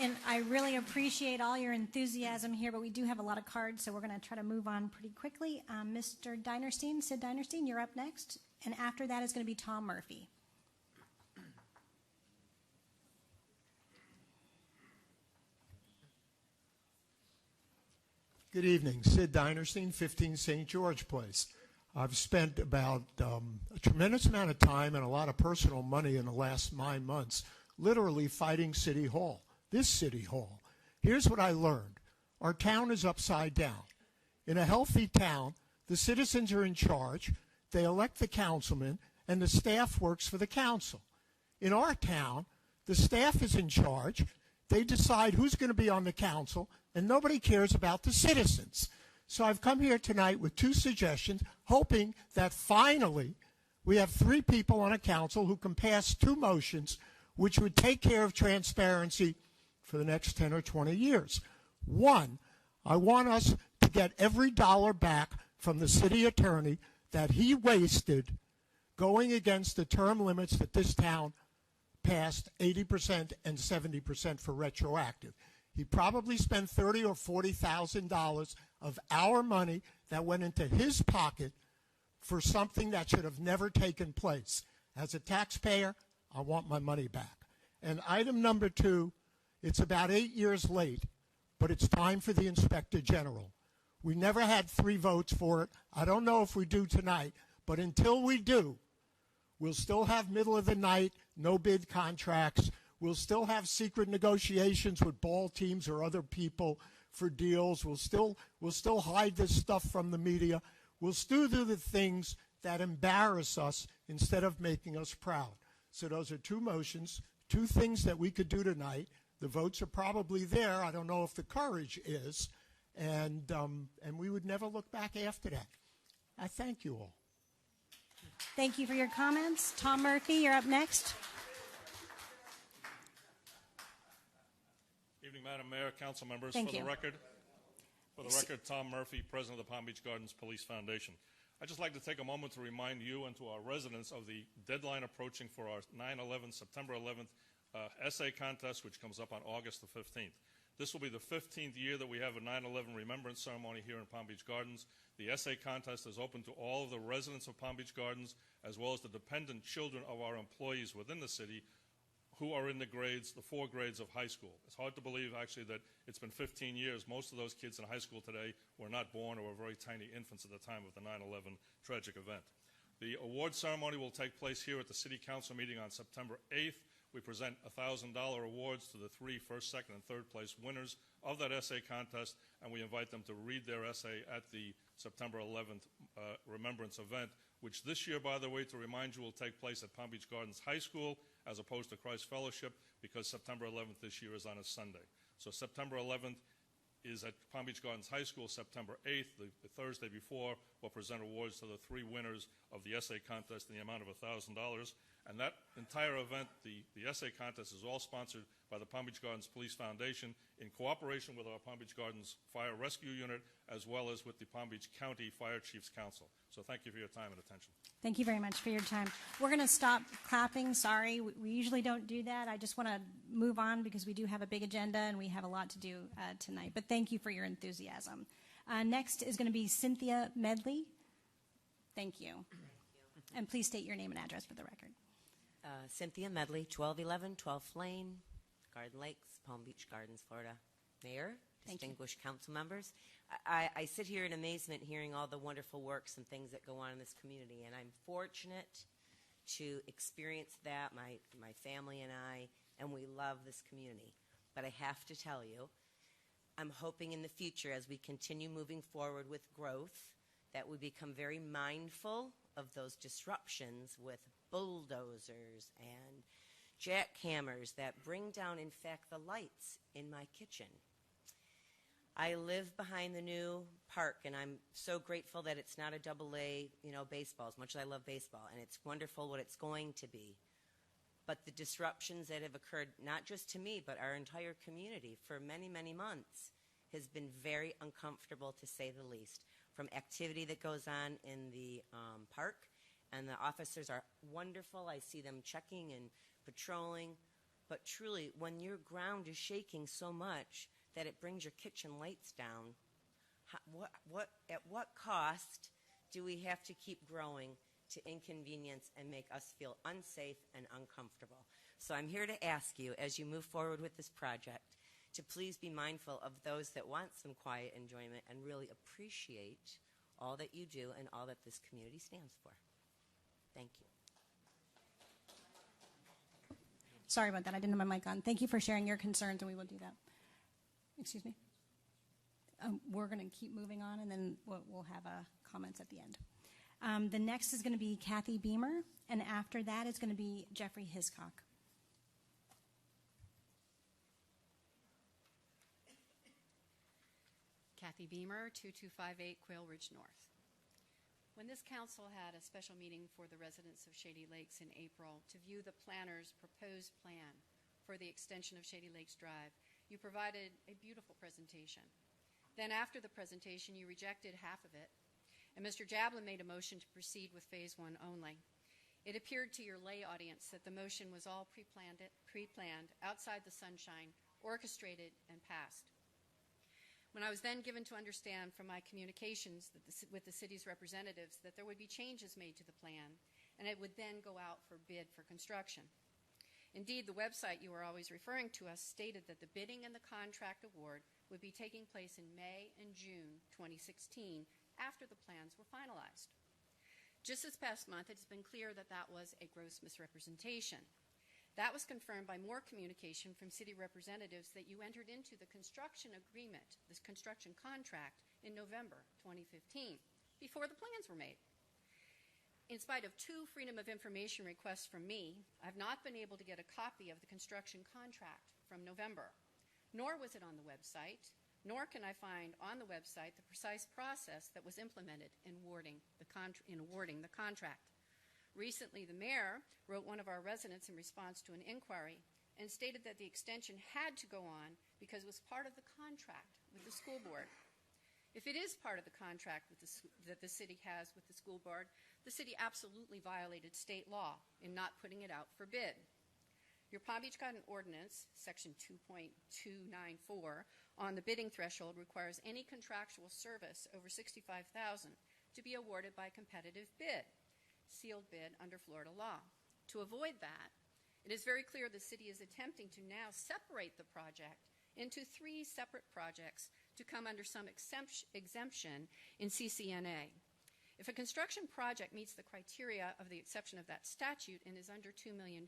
And I really appreciate all your enthusiasm here, but we do have a lot of cards, so we're going to try to move on pretty quickly. Mr. Dinerstein, Sid Dinerstein, you're up next. And after that is going to be Tom Murphy. Good evening. Sid Dinerstein, 15 St. George Place. I've spent about a tremendous amount of time and a lot of personal money in the last 9 months literally fighting City Hall, this City Hall. Here's what I learned. Our town is upside down. In a healthy town, the citizens are in charge, they elect the councilman, and the staff works for the council. In our town, the staff is in charge, they decide who's going to be on the council, and nobody cares about the citizens. So I've come here tonight with 2 suggestions, hoping that finally we have 3 people on a council who can pass 2 motions which would take care of transparency for the next 10 or 20 years. 1, I want us to get every dollar back from the city attorney that he wasted going against the term limits that this town passed 80% and 70% for retroactive. He probably spent $30,000 or $40,000 of our money that went into his pocket for something that should have never taken place. As a taxpayer, I want my money back. And item number 2, it's about 8 years late, but it's time for the Inspector General. We never had 3 votes for it. I don't know if we do tonight, but until we do, we'll still have middle of the night, no bid contracts. We'll still have secret negotiations with ball teams or other people for deals. We'll still hide this stuff from the media. We'll still do the things that embarrass us instead of making us proud. So those are 2 motions, 2 things that we could do tonight. The votes are probably there. I don't know if the courage is. And we would never look back after that. I thank you all. Thank you for your comments. Tom Murphy, you're up next. Evening, Madam Mayor, council members. Thank For you. the record, Tom Murphy, President of the Palm Beach Gardens Police Foundation. I'd just like to take a moment to remind you and to our residents of the deadline approaching for our September 11th essay contest, which comes up on August the 15th. This will be the 15th year that we have a 9/11 remembrance ceremony here in Palm Beach Gardens. The essay contest is open to all of the residents of Palm Beach Gardens, as well as the dependent children of our employees within the city who are in the 4 grades of high school. It's hard to believe, actually, that it's been 15 years. Most of those kids in high school today were not born or were very tiny infants at the time of the 9/11 tragic event. The award ceremony will take place here at the City Council meeting on September 8th. We present $1,000 awards to the 3 first, second, and third place winners of that essay contest, and we invite them to read their essay at the September 11th Remembrance event, which this year, by the way, to remind you, will take place at Palm Beach Gardens High School as opposed to Christ Fellowship, because September 11th this year is on a Sunday. So September 11th is at Palm Beach Gardens High School. September 8th, the Thursday before, we'll present awards to the 3 winners of the essay contest in the amount of $1,000. And that entire event, the essay contest, is all sponsored by the Palm Beach Gardens Police Foundation in cooperation with our Palm Beach Gardens Fire Rescue Unit, as well as with the Palm Beach County Fire Chiefs Council. So thank you for your time and attention. Thank you very much for your time. We're going to stop clapping. Sorry, we usually don't do that. I just want to move on because we do have a big agenda and we have a lot to do tonight. But thank you for your enthusiasm. Next is going to be Cynthia Medley. Thank you. And please state your name and address for the record. Cynthia Medley, 1211 12th Lane, Garden Lakes, Palm Beach Gardens, Florida. Mayor, distinguished council members, I sit here in amazement hearing all the wonderful works and things that go on in this community, and I'm fortunate to experience that, my family and I, and we love this community. But I have to tell you, I'm hoping in the future, as we continue moving forward with growth, that we become very mindful of those disruptions with bulldozers and jackhammers that bring down, in fact, the lights in my kitchen. I live behind the new park, and I'm so grateful that it's not a AA, baseball, as much as I love baseball, and it's wonderful what it's going to be. But the disruptions that have occurred, not just to me, but our entire community for many, many months, has been very uncomfortable, to say the least. From activity that goes on in the park, and the officers are wonderful. I see them checking and patrolling. But truly, when your ground is shaking so much that it brings your kitchen lights down, at what cost do we have to keep growing to inconvenience and make us feel unsafe and uncomfortable? So I'm here to ask you, as you move forward with this project, to please be mindful of those that want some quiet enjoyment and really appreciate all that you do and all that this community stands for. Thank you. Sorry about that. I didn't have my mic on. Thank you for sharing your concerns, and we will do that. Excuse me? We're going to keep moving on, and then we'll have comments at the end. The next is going to be Kathy Beamer, and after that is going to be Jeffrey Hiscock. Kathy Beamer, 2258 Quail Ridge North. When this council had a special meeting for the residents of Shady Lakes in April to view the planner's proposed plan for the extension of Shady Lakes Drive, you provided a beautiful presentation. Then after the presentation, you rejected half of it, and Mr. Jablin made a motion to proceed with Phase 1 only. It appeared to your lay audience that the motion was all pre-planned, outside the sunshine, orchestrated, and passed. When I was then given to understand from my communications with the city's representatives that there would be changes made to the plan, and it would then go out for bid for construction. Indeed, the website you were always referring to us stated that the bidding and the contract award would be taking place in May and June 2016 after the plans were finalized. Just this past month, it has been clear that that was a gross misrepresentation. That was confirmed by more communication from city representatives that you entered into the construction agreement, this construction contract, in November 2015, before the plans were made. In spite of 2 Freedom of Information requests from me, I've not been able to get a copy of the construction contract from November, nor was it on the website, nor can I find on the website the precise process that was implemented in awarding the contract. Recently, the mayor wrote one of our residents in response to an inquiry and stated that the extension had to go on because it was part of the contract with the school board. If it is part of the contract that the city has with the school board, the city absolutely violated state law in not putting it out for bid. Your Palm Beach Garden Ordinance, Section 2.294, on the bidding threshold requires any contractual service over $65,000 to be awarded by competitive bid, sealed bid under Florida law. To avoid that, it is very clear the city is attempting to now separate the project into 3 separate projects to come under some exemption in CCNA. If a construction project meets the criteria of the exception of that statute and is under $2 million,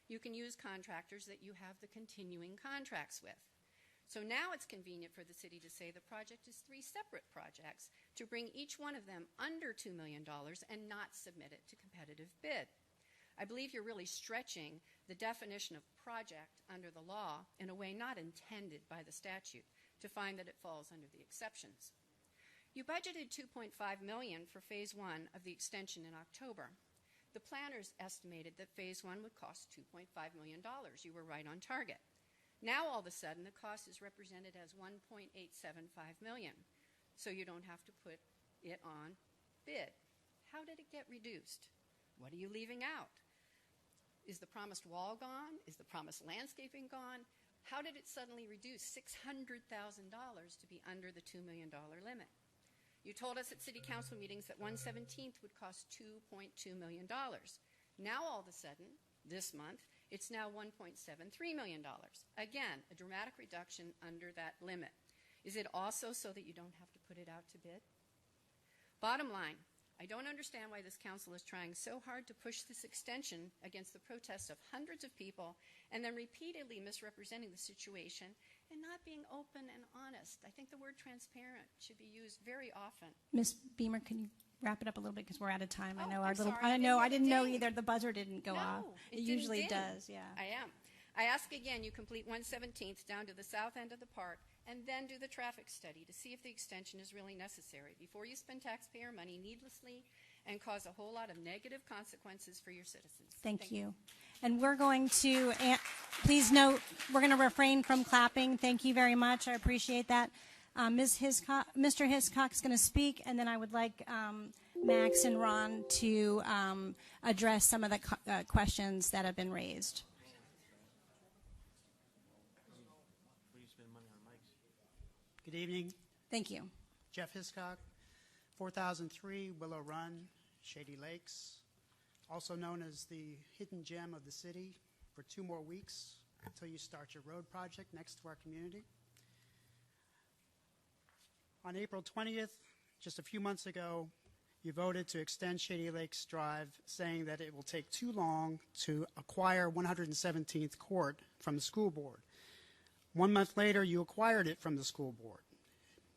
you can use contractors that you have the continuing contracts with. So now it's convenient for the city to say the project is 3 separate projects to bring each one of them under $2 million and not submit it to competitive bid. I believe you're really stretching the definition of project under the law in a way not intended by the statute to find that it falls under the exceptions. You budgeted $2.5 million for Phase 1 of the extension in October. The planners estimated that Phase 1 would cost $2.5 million. You were right on target. Now, all of a sudden, the cost is represented as $1.875 million, so you don't have to put it on bid. How did it get reduced? What are you leaving out? Is the promised wall gone? Is the promised landscaping gone? How did it suddenly reduce $600,000 to be under the $2 million limit? You told us at City Council meetings that 1/17 would cost $2.2 million. Now, all of a sudden, this month, it's now $1.73 million. Again, a dramatic reduction under that limit. Is it also so that you don't have to put it out to bid? Bottom line, I don't understand why this council is trying so hard to push this extension against the protests of hundreds of people and then repeatedly misrepresenting the situation and not being open and honest. I think the word transparent should be used very often. Ms. Beamer, can you wrap it up a little bit because we're out of time? Oh, I know I'm sorry. I didn't know either. The buzzer didn't go off. It It didn't usually ding. does, yeah. I ask again, you complete 1/17 down to the south end of the park and then do the traffic study to see if the extension is really necessary before you spend taxpayer money needlessly and cause a whole lot of negative consequences for your citizens. Thank you. And we're going to, please note, we're going to refrain from clapping. Thank you very much. I appreciate that. Mr. Hiscock's going to speak, and then I would like Max and Ron to address some of the questions that have been raised. Good evening. Thank you. Jeff Hiscock, 4003 Willow Run, Shady Lakes, also known as the hidden gem of the city, for 2 more weeks until you start your road project next to our community. On April 20th, just a few months ago, you voted to extend Shady Lakes Drive, saying that it will take too long to acquire 117th Court from the school board. 1 month later, you acquired it from the school board.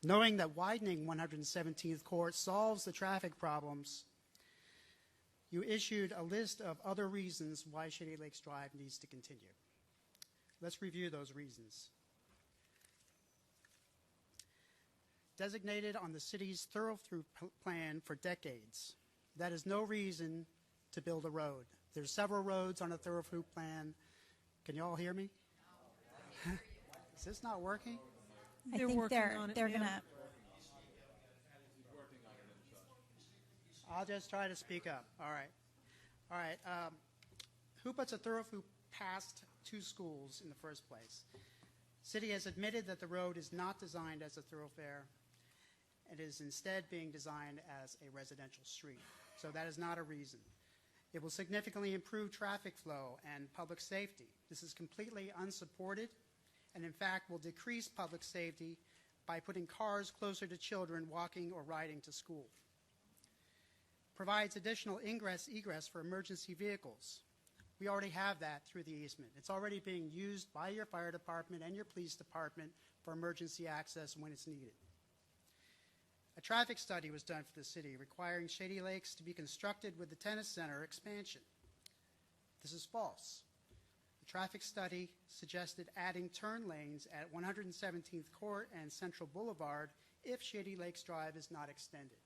Knowing that widening 117th Court solves the traffic problems, you issued a list of other reasons why Shady Lakes Drive needs to continue. Let's review those reasons. Designated on the city's thoroughfare plan for decades, that is no reason to build a road. There's several roads on a thoroughfare plan. Can you all hear me? Is this not working? I think they're going to. I'll just try to speak up. All right. All right. Who puts a thoroughfare past 2 schools in the first place? City has admitted that the road is not designed as a thoroughfare. It is instead being designed as a residential street. So that is not a reason. It will significantly improve traffic flow and public safety. This is completely unsupported and, in fact, will decrease public safety by putting cars closer to children walking or riding to school. Provides additional ingress-egress for emergency vehicles. We already have that through the easement. It's already being used by your fire department and your police department for emergency access when it's needed. A traffic study was done for the city requiring Shady Lakes to be constructed with the tennis center expansion. This is false. The traffic study suggested adding turn lanes at 117th Court and Central Boulevard if Shady Lakes Drive is not extended.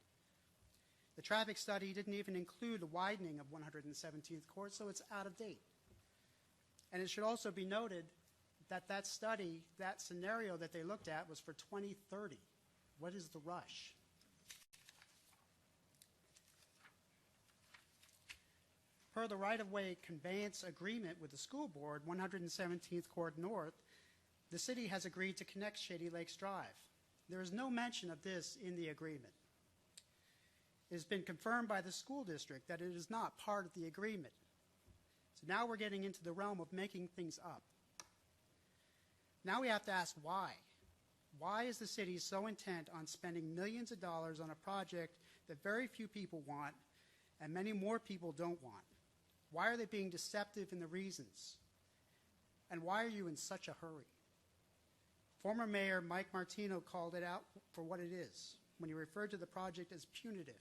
The traffic study didn't even include the widening of 117th Court, so it's out of date. And it should also be noted that that study, that scenario that they looked at was for 2030. What is the rush? Per the right-of-way conveyance agreement with the school board, 117th Court North, the city has agreed to connect Shady Lakes Drive. There is no mention of this in the agreement. It has been confirmed by the school district that it is not part of the agreement. So now we're getting into the realm of making things up. Now we have to ask why. Why is the city so intent on spending millions of dollars on a project that very few people want and many more people don't want? Why are they being deceptive in the reasons? And why are you in such a hurry? Former Mayor Mike Martino called it out for what it is when he referred to the project as punitive.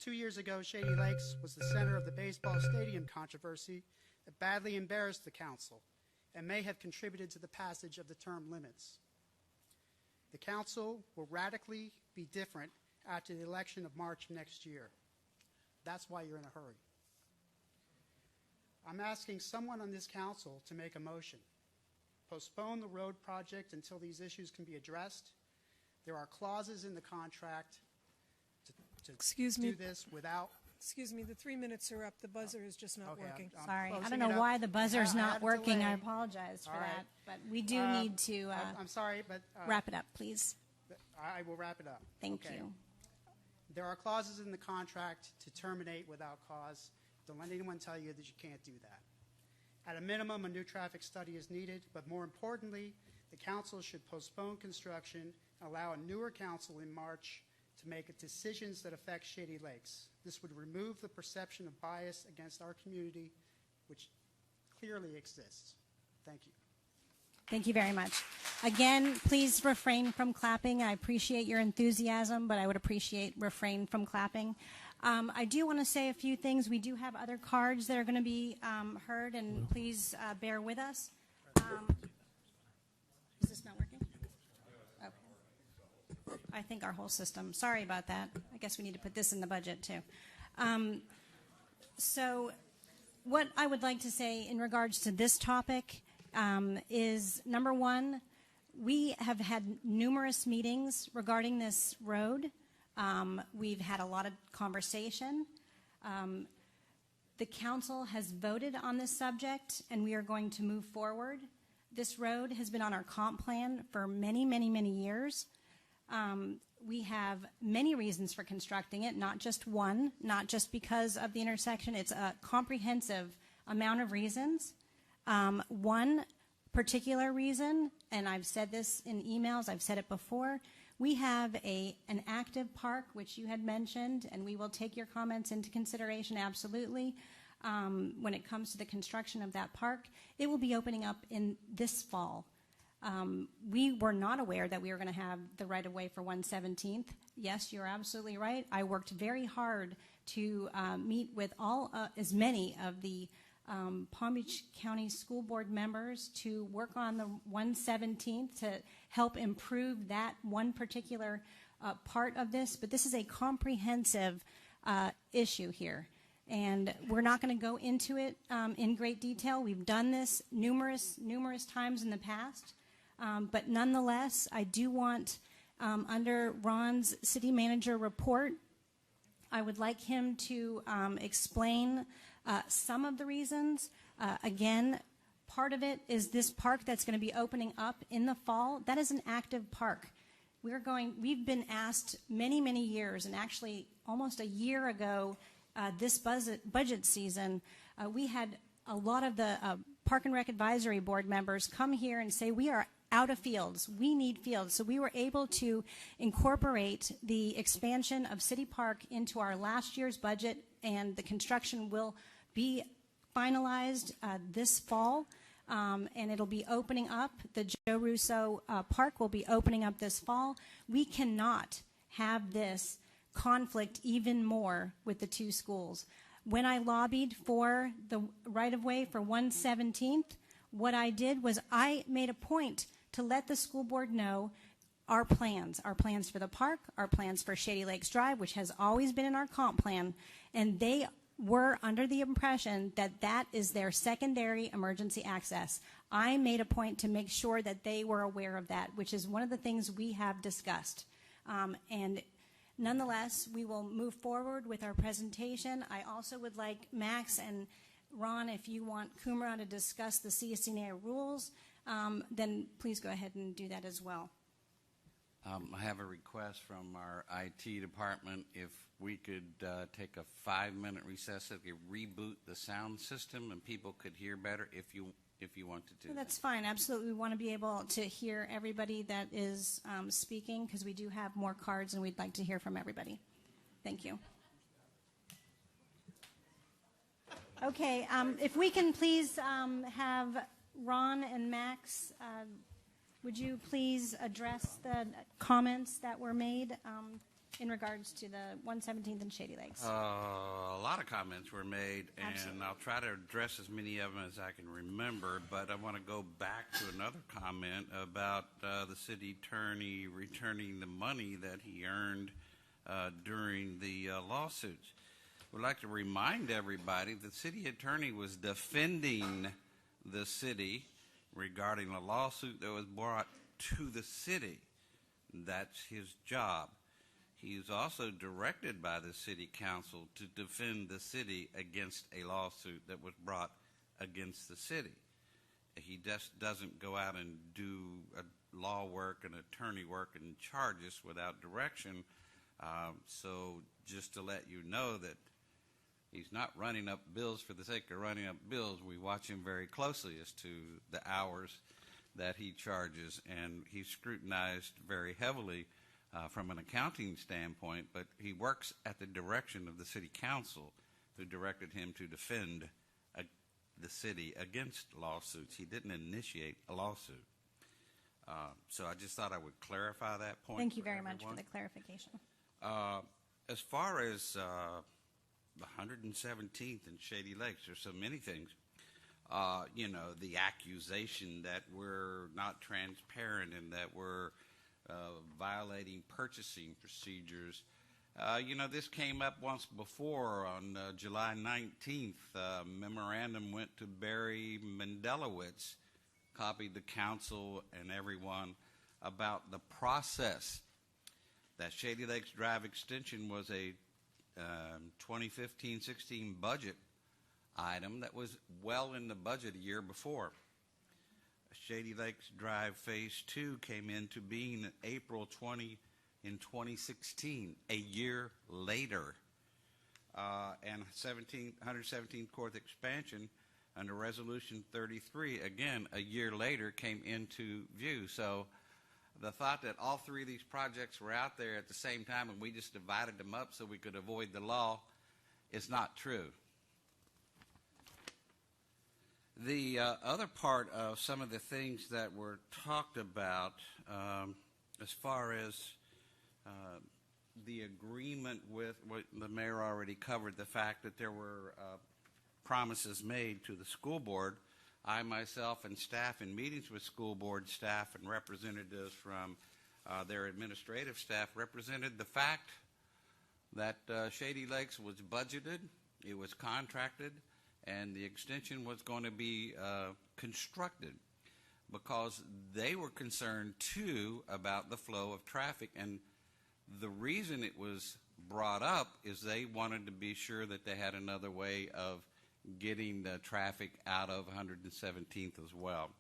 2 years ago, Shady Lakes was the center of the baseball stadium controversy It badly embarrassed the council and may have contributed to the passage of the term limits. The council will radically be different after the election of March next year. That's why you're in a hurry. I'm asking someone on this council to make a motion. Postpone the road project until these issues can be addressed. There are clauses in the contract to Excuse do me. this without. Excuse me, the 3 minutes are up. The buzzer is just not Okay, working. I'm Sorry, I closing don't know it up. why the buzzer's I not had a working. delay. I apologize for All right. that, but we do need to I'm sorry, but wrap it up, please. I will wrap it up. Thank Okay. you. There are clauses in the contract to terminate without cause. Don't let anyone tell you that you can't do that. At a minimum, a new traffic study is needed, but more importantly, the council should postpone construction and allow a newer council in March to make decisions that affect Shady Lakes. This would remove the perception of bias against our community, which clearly exists. Thank you. Thank you very much. Again, please refrain from clapping. I appreciate your enthusiasm, but I would appreciate refrain from clapping. I do want to say a few things. We do have other cards that are going to be heard, and please bear with us. Is this not working? Okay. I think our whole system. Sorry about that. I guess we need to put this in the budget too. So what I would like to say in regards to this topic is, number one, we have had numerous meetings regarding this road. We've had a lot of conversation. The council has voted on this subject, and we are going to move forward. This road has been on our comp plan for many, many, many years. We have many reasons for constructing it, not just one, not just because of the intersection. It's a comprehensive amount of reasons. One particular reason, and I've said this in emails, I've said it before, we have an active park, which you had mentioned, and we will take your comments into consideration, absolutely. When it comes to the construction of that park, it will be opening up in this fall. We were not aware that we were going to have the right-of-way for 117th. Yes, you're absolutely right. I worked very hard to meet with as many of the Palm Beach County School Board members to work on the 117th to help improve that one particular part of this. But this is a comprehensive issue here. And we're not going to go into it in great detail. We've done this numerous times in the past. But nonetheless, I do want, under Ron's city manager report, I would like him to explain some of the reasons. Again, part of it is this park that's going to be opening up in the fall. That is an active park. We've been asked many, many years, and actually almost a year ago, this budget season, we had a lot of the Park and Rec Advisory Board members come here and say, we are out of fields. We need fields. So we were able to incorporate the expansion of City Park into our last year's budget, and the construction will be finalized this fall, and it'll be opening up. The Joe Russo Park will be opening up this fall. We cannot have this conflict even more with the two schools. When I lobbied for the right-of-way for 117th, what I did was I made a point to let the school board know our plans for the park, our plans for Shady Lakes Drive, which has always been in our comp plan, and they were under the impression that that is their secondary emergency access. I made a point to make sure that they were aware of that, which is one of the things we have discussed. And nonetheless, we will move forward with our presentation. I also would like Max and Ron, if you want Kumra to discuss the CSNA rules, then please go ahead and do that as well. I have a request from our IT department. If we could take a 5-minute recess, so we could reboot the sound system and people could hear better if you want to do That's fine. Absolutely. We want to be able to hear everybody that is speaking, because we do have more cards and we'd like to hear from everybody. Thank you. Okay. If we can please have Ron and Max Would you please address the comments that were made in regards to the 117th and Shady Lakes? A lot of comments were made, and Absolutely. I'll try to address as many of them as I can remember, but I want to go back to another comment about the city attorney returning the money that he earned during the lawsuits. We'd like to remind everybody the city attorney was defending the city regarding a lawsuit that was brought to the city. That's his job. He's also directed by the city council to defend the city against a lawsuit that was brought against the city. He just doesn't go out and do law work and attorney work and charges without direction. So just to let you know that he's not running up bills for the sake of running up bills. We watch him very closely as to the hours that he charges, and he's scrutinized very heavily from an accounting standpoint, but he works at the direction of the city council, who directed him to defend the city against lawsuits. He didn't initiate a lawsuit. So I just thought I would clarify that point. Thank you very much for the clarification. As far as the 117th and Shady Lakes, there's so many things. You know, the accusation that we're not transparent and that we're violating purchasing procedures. You know, this came up once before on July 19th. Memorandum went to Barry Mendelowitz, copied the council and everyone about the process. That Shady Lakes Drive extension was a 2015-16 budget item that was well in the budget a year before. Shady Lakes Drive Phase 2 came into being in April 2016, a year later. And 117th Court expansion under Resolution 33, again, a year later came into view. So the thought that all three of these projects were out there at the same time and we just divided them up so we could avoid the law is not true. The other part of some of the things that were talked about as far as the agreement with what the mayor already covered, the fact that there were promises made to the school board. I myself and staff in meetings with school board staff and representatives from their administrative staff represented the fact that Shady Lakes was budgeted, it was contracted, and the extension was going to be constructed because they were concerned too about the flow of traffic. And the reason it was brought up is they wanted to be sure that they had another way of getting the traffic out of 117th as well.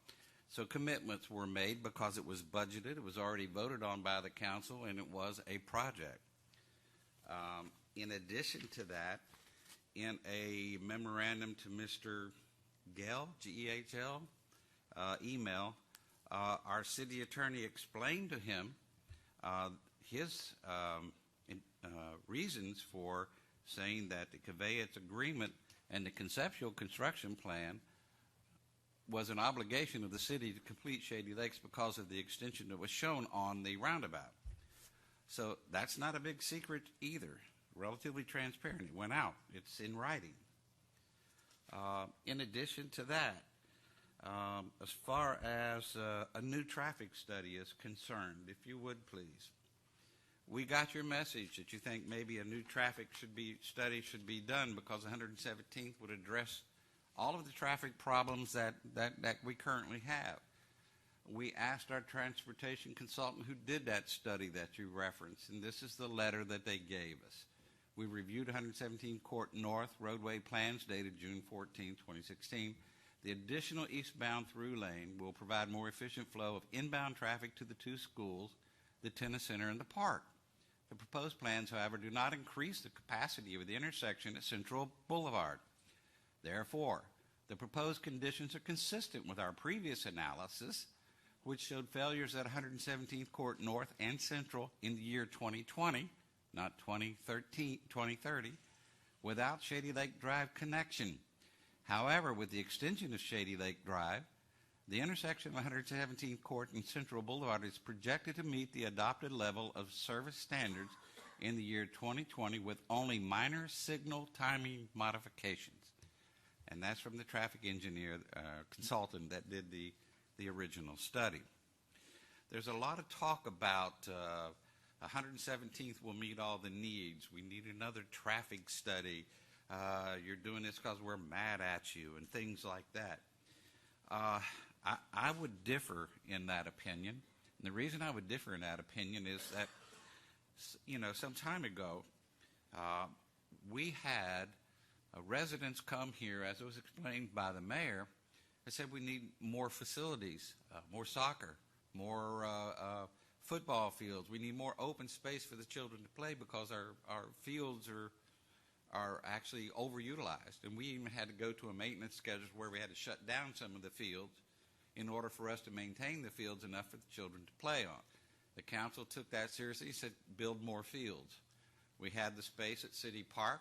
So commitments were made because it was budgeted, it was already voted on by the council, and it was a project. In addition to that, in a memorandum to Mr. Gehl, G-E-H-L, email, our city attorney explained to him his reasons for saying that the conveyance agreement and the conceptual construction plan was an obligation of the city to complete Shady Lakes because of the extension that was shown on the roundabout. So that's not a big secret either. Relatively transparent. It went out. It's in writing. In addition to that, as far as a new traffic study is concerned, if you would please, we got your message that you think maybe a new traffic study should be done because 117th would address all of the traffic problems that we currently have. We asked our transportation consultant who did that study that you referenced, and this is the letter that they gave us. We reviewed 117 Court North roadway plans dated June 14, 2016. The additional eastbound through lane will provide more efficient flow of inbound traffic to the two schools, the tennis center, and the park. The proposed plans, however, do not increase the capacity of the intersection at Central Boulevard. Therefore, the proposed conditions are consistent with our previous analysis, which showed failures at 117th Court North and Central in the year 2020, not 2030, without Shady Lake Drive connection. However, with the extension of Shady Lake Drive, The intersection of 117th Court and Central Boulevard is projected to meet the adopted level of service standards in the year 2020 with only minor signal timing modifications. And that's from the traffic engineer consultant that did the original study. There's a lot of talk about 117th will meet all the needs. We need another traffic study. You're doing this because we're mad at you and things like that. I would differ in that opinion. And the reason I would differ in that opinion is that, some time ago, we had residents come here, as it was explained by the mayor, that said we need more facilities, more soccer, more football fields. We need more open space for the children to play because our fields are actually overutilized. And we even had to go to a maintenance schedule where we had to shut down some of the fields in order for us to maintain the fields enough for the children to play on. The council took that seriously, said build more fields. We had the space at City Park,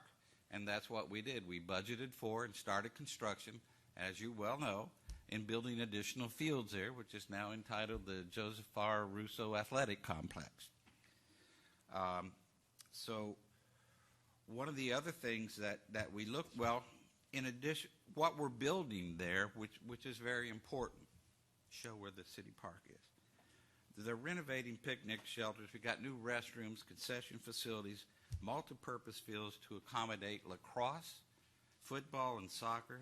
and that's what we did. We budgeted for and started construction, as you well know, in building additional fields there, which is now entitled the Joseph R. Russo Athletic Complex. So one of the other things that we look, well, in addition, what we're building there, which is very important, show where the city park is. They're renovating picnic shelters. We got new restrooms, concession facilities, multi-purpose fields to accommodate lacrosse, football, and soccer.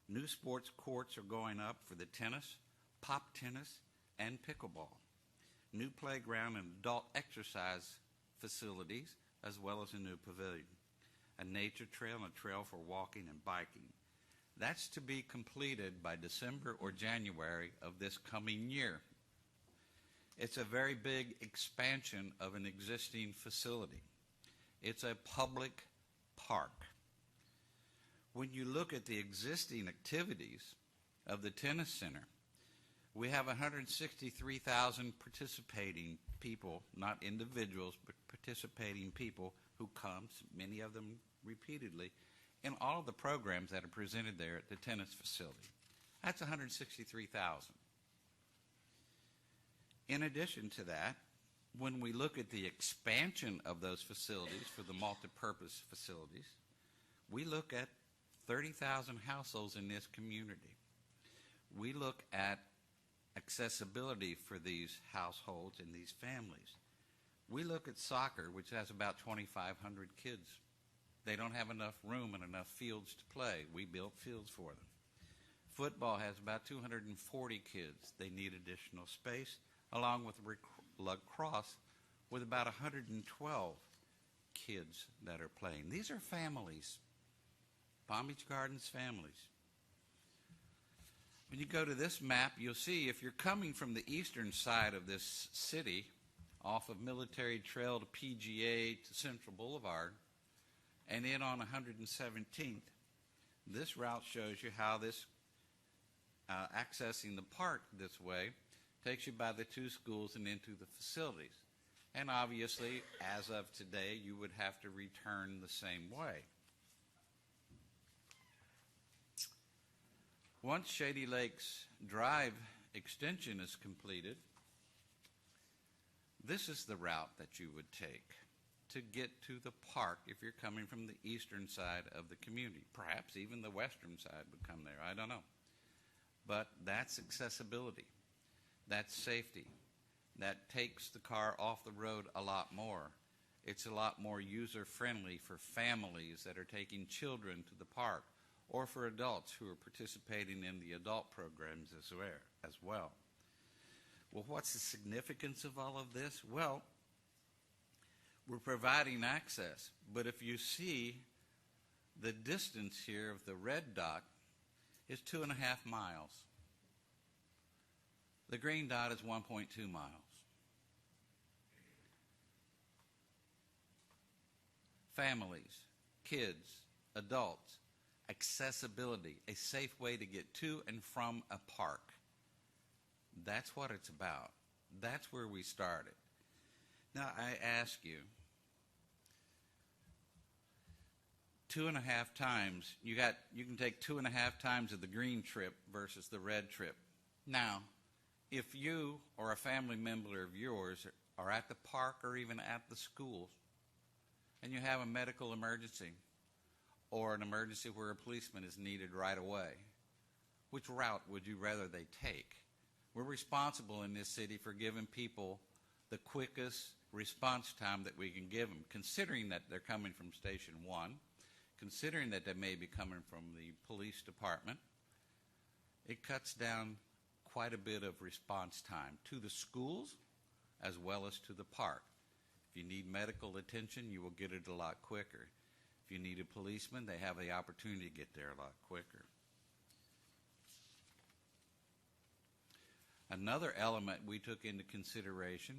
New sports courts are going up for the tennis, pop tennis, and pickleball. New playground and adult exercise facilities, as well as a new pavilion. A nature trail and a trail for walking and biking. That's to be completed by December or January of this coming year. It's a very big expansion of an existing facility. It's a public park. When you look at the existing activities of the tennis center, we have 163,000 participating people, not individuals, but participating people who come, many of them repeatedly, in all of the programs that are presented there at the tennis facility. That's 163,000. In addition to that, when we look at the expansion of those facilities for the multi-purpose facilities, we look at 30,000 households in this community. We look at accessibility for these households and these families. We look at soccer, which has about 2,500 kids. They don't have enough room and enough fields to play. We built fields for them. Football has about 240 kids. They need additional space, along with lacrosse with about 112 kids that are playing. These are families, Palm Beach Gardens families. When you go to this map, you'll see if you're coming from the eastern side of this city, off of Military Trail to PGA to Central Boulevard, and in on 117th, this route shows you how this accessing the park this way takes you by the two schools and into the facilities. And obviously, as of today, you would have to return the same way. Once Shady Lakes Drive extension is completed, this is the route that you would take to get to the park if you're coming from the eastern side of the community. Perhaps even the western side would come there. I don't know. But that's accessibility. That's safety. That takes the car off the road a lot more. It's a lot more user-friendly for families that are taking children to the park, or for adults who are participating in the adult programs as well. Well, what's the significance of all of this? Well, we're providing access, but if you see the distance here of the red dot is 2.5 miles. The green dot is 1.2 miles. Families, kids, adults, accessibility, a safe way to get to and from a park. That's what it's about. That's where we started. Now, I ask you, 2.5 times, you can take 2.5 times of the green trip versus the red trip. Now, if you or a family member of yours are at the park or even at the schools, and you have a medical emergency or an emergency where a policeman is needed right away, which route would you rather they take? We're responsible in this city for giving people the quickest response time that we can give them, considering that they're coming from Station 1, considering that they may be coming from the police department. It cuts down quite a bit of response time to the schools as well as to the park. If you need medical attention, you will get it a lot quicker. If you need a policeman, they have the opportunity to get there a lot quicker. Another element we took into consideration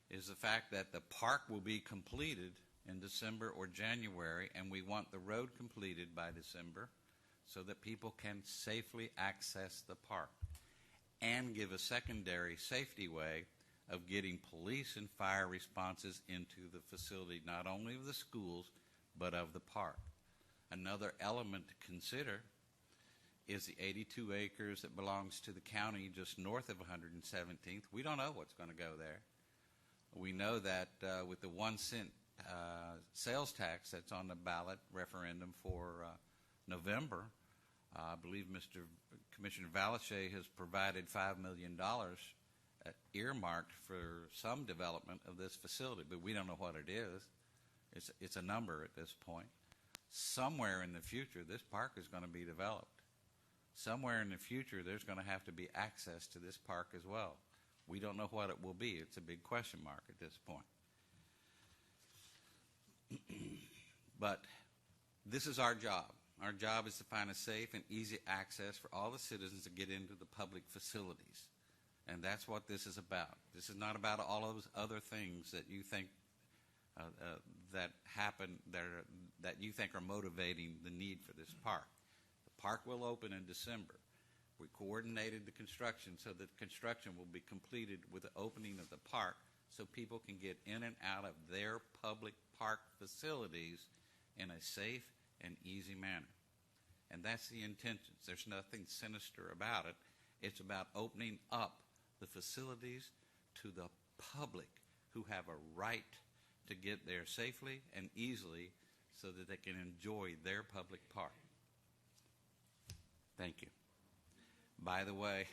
is the fact that the park will be completed in December or January, and we want the road completed by December so that people can safely access the park and give a secondary safety way of getting police and fire responses into the facility, not only of the schools, but of the park. Another element to consider is the 82 acres that belongs to the county just north of 117th. We don't know what's going to go there. We know that with the 1 cent sales tax that's on the ballot referendum for November, I believe Mr. Commissioner Valache has provided $5 million earmarked for some development of this facility, but we don't know what it is. It's a number at this point. Somewhere in the future, this park is going to be developed. Somewhere in the future, there's going to have to be access to this park as well. We don't know what it will be. It's a big question mark at this point. But this is our job. Our job is to find a safe and easy access for all the citizens to get into the public facilities. And that's what this is about. This is not about all of those other things that you think that happen, that you think are motivating the need for this park. The park will open in December. We coordinated the construction so that construction will be completed with the opening of the park so people can get in and out of their public park facilities in a safe and easy manner. And that's the intention. There's nothing sinister about it. It's about opening up the facilities to the public who have a right to get there safely and easily so that they can enjoy their public park. Thank you. By the way,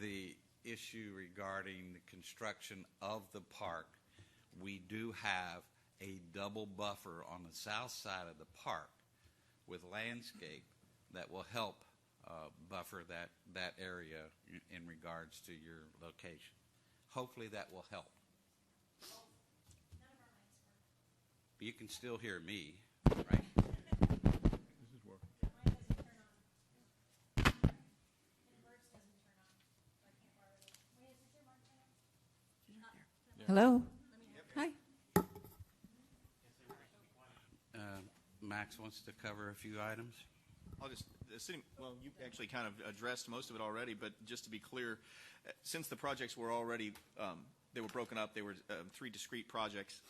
the issue regarding the construction of the park, we do have a double buffer on the south side of the park with landscape that will help buffer that area in regards to your location. Hopefully that will help. But you can still hear me, right? This is working. Hello. Hi. Max wants to cover a few items. Well, you actually kind of addressed most of it already, but just to be clear, since the projects were already, they were broken up, they were 3 discrete projects,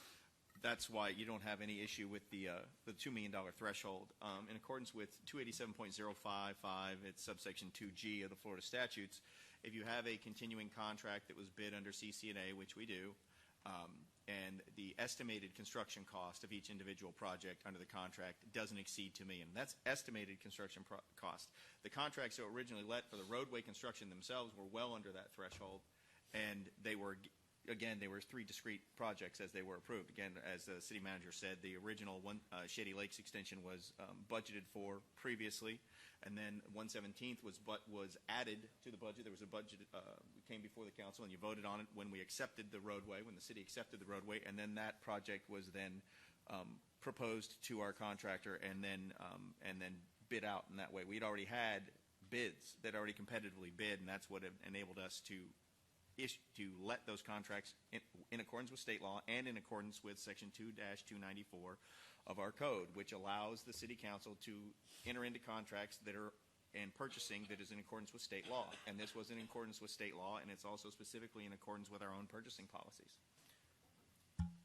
that's why you don't have any issue with the $2 million threshold. In accordance with 287.055, it's subsection 2G of the Florida statutes, if you have a continuing contract that was bid under CCNA, which we do, and the estimated construction cost of each individual project under the contract doesn't exceed $2 million. That's estimated construction cost. The contracts that were originally let for the roadway construction themselves were well under that threshold, and they were, again, they were 3 discrete projects as they were approved. Again, as the city manager said, the original Shady Lakes extension was budgeted for previously, and then 117th was added to the budget. There was a budget came before the council, and you voted on it when we accepted the roadway, when the city accepted the roadway, and then that project was then proposed to our contractor and then bid out in that way. We'd already had bids that already competitively bid, and that's what enabled us to let those contracts in accordance with state law and in accordance with Section 2-294 of our code, which allows the city council to enter into contracts that are and purchasing that is in accordance with state law. And this was in accordance with state law, and it's also specifically in accordance with our own purchasing policies.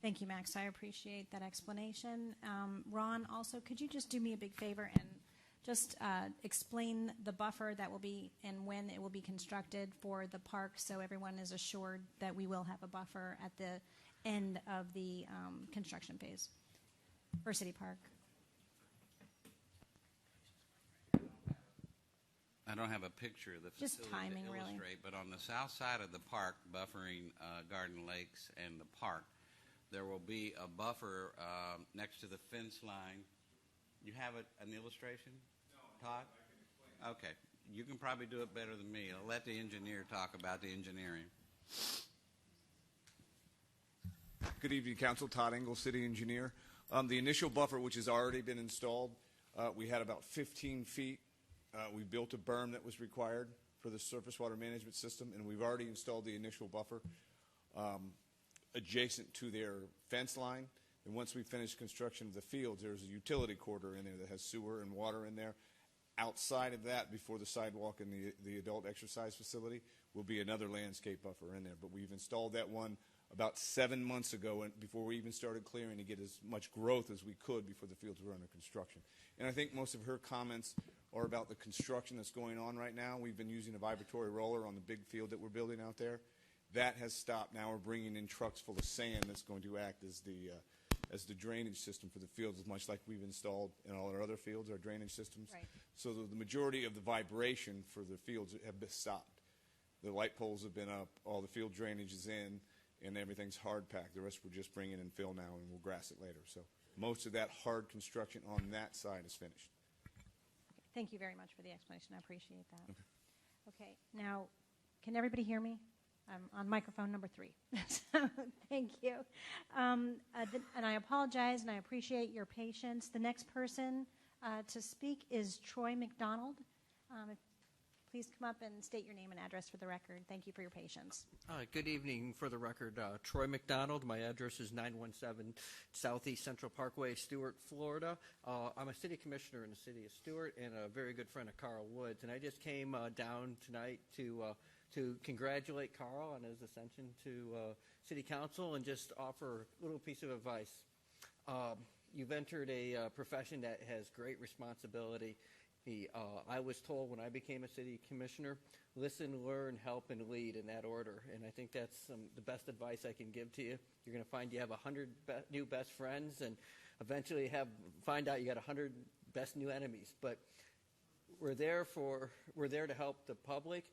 Thank you, Max. I appreciate that explanation. Ron, also, could you just do me a big favor and just explain the buffer that will be and when it will be constructed for the park so everyone is assured that we will have a buffer at the end of the construction phase for City Park? I don't have a picture of the Just facility timing, to really. illustrate, but on the south side of the park, buffering Garden Lakes and the park, there will be a buffer next to the fence line. You have an illustration, Todd? Okay. You can probably do it better than me. I'll let the engineer talk about the engineering. Good evening, Council. Todd Engel, City Engineer. The initial buffer, which has already been installed, we had about 15 feet. We built a berm that was required for the surface water management system, and we've already installed the initial buffer adjacent to their fence line. And once we finish construction of the fields, there's a utility corridor in there that has sewer and water in there. Outside of that, before the sidewalk and the adult exercise facility, will be another landscape buffer in there. But we've installed that one about 7 months ago, and before we even started clearing, to get as much growth as we could before the fields were under construction. And I think most of her comments are about the construction that's going on right now. We've been using a vibratory roller on the big field that we're building out there. That has stopped. Now we're bringing in trucks full of sand that's going to act as the drainage system for the fields, much like we've installed in all our other fields, our drainage systems. Right. So the majority of the vibration for the fields have been stopped. The light poles have been up, all the field drainage is in, and everything's hard packed. The rest we're just bringing in fill now, and we'll grass it later. So most of that hard construction on that side is finished. Thank you very much for the explanation. I appreciate that. Okay. Now, can everybody hear me? I'm on microphone number 3. Thank you. And I apologize, and I appreciate your patience. The next person to speak is Troy McDonald. Please come up and state your name and address for the record. Thank you for your patience. Good evening. For the record, Troy McDonald. My address is 917 Southeast Central Parkway, Stuart, Florida. I'm a city commissioner in the city of Stuart and a very good friend of Carl Woods. And I just came down tonight to congratulate Carl on his ascension to city council and just offer a little piece of advice. You've entered a profession that has great responsibility. I was told when I became a city commissioner, listen, learn, help, and lead in that order. And I think that's the best advice I can give to you. You're going to find you have 100 new best friends, and eventually find out you got 100 best new enemies. But we're there to help the public.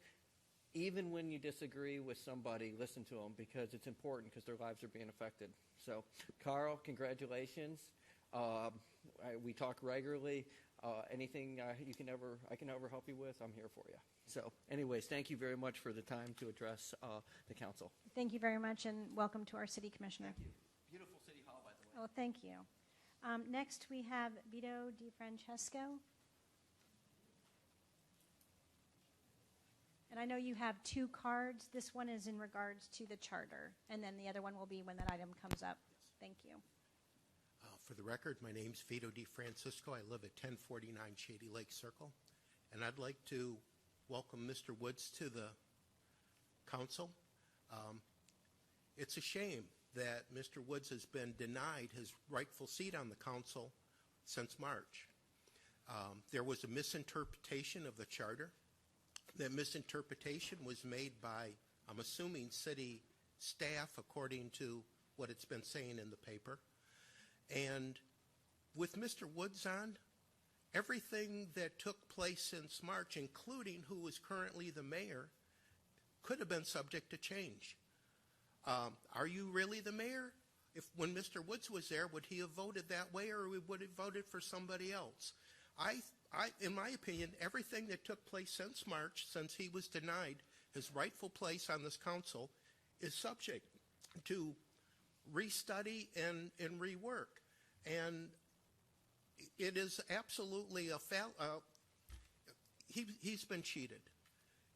Even when you disagree with somebody, listen to them because it's important because their lives are being affected. So, Carl, congratulations. We talk regularly. Anything I can ever help you with, I'm here for you. So, anyways, thank you very much for the time to address the council. Thank you very much, and welcome to our city commissioner. Thank you. Beautiful city hall, by the way. Oh, thank you. Next, we have Vito DiFrancesco. And I know you have 2 cards. This one is in regards to the charter, and then the other one will be when that item comes up. Thank you. For the record, my name's Vito DiFrancesco. I live at 1049 Shady Lake Circle, and I'd like to welcome Mr. Woods to the council. It's a shame that Mr. Woods has been denied his rightful seat on the council since March. There was a misinterpretation of the charter. That misinterpretation was made by, I'm assuming, city staff, according to what it's been saying in the paper. And with Mr. Woods on, everything that took place since March, including who was currently the mayor, could have been subject to change. Are you really the mayor? When Mr. Woods was there, would he have voted that way, or would he have voted for somebody else? In my opinion, everything that took place since March, since he was denied his rightful place on this council, is subject to restudy and rework. And it is absolutely he's been cheated.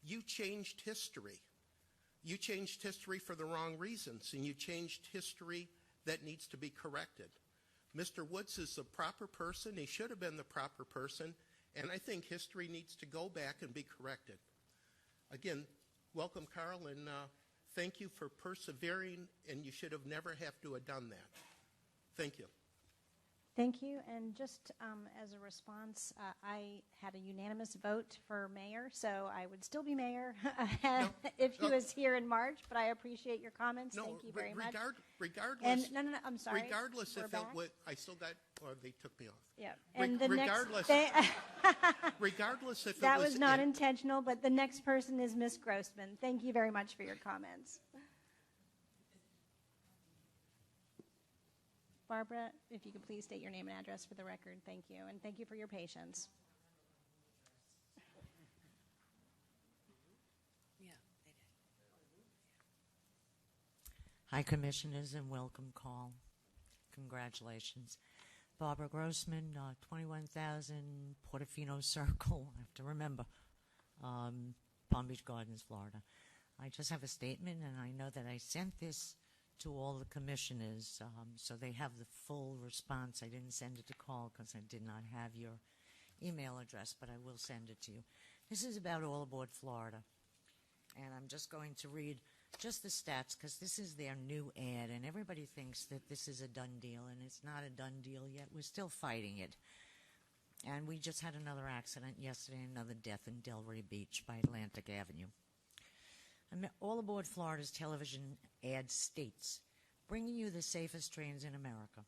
You changed history. You changed history for the wrong reasons, and you changed history that needs to be corrected. Mr. Woods is the proper person. He should have been the proper person, and I think history needs to go back and be corrected. Again, welcome, Carl, and thank you for persevering, and you should have never have to have done that. Thank you. Thank you. And just as a response, I had a unanimous vote for mayor, so I would still be mayor if he was here in March, but I appreciate your comments. No, Thank you very much. Regardless. And no, I'm sorry. Regardless We're if back. it would, I still got, or they took me off. Yeah. And the regardless, next, regardless if that it was not intentional, but the next person is Ms. Grossman. Thank you very much for your comments. Barbara, if you could please state your name and address for the record. Thank you. And thank you for your patience. Hi, Commissioners, and welcome call. Congratulations. Barbara Grossman, 21,000 Portofino Circle, I have to remember, Palm Beach Gardens, Florida. I just have a statement, and I know that I sent this to all the commissioners, so they have the full response. I didn't send it to Carl because I did not have your email address, but I will send it to you. This is about All Aboard Florida, and I'm just going to read just the stats because this is their new ad, and everybody thinks that this is a done deal, and it's not a done deal yet. We're still fighting it. And we just had another accident yesterday, another death in Delray Beach by Atlantic Avenue. All Aboard Florida's television ad states, bringing you the safest trains in America.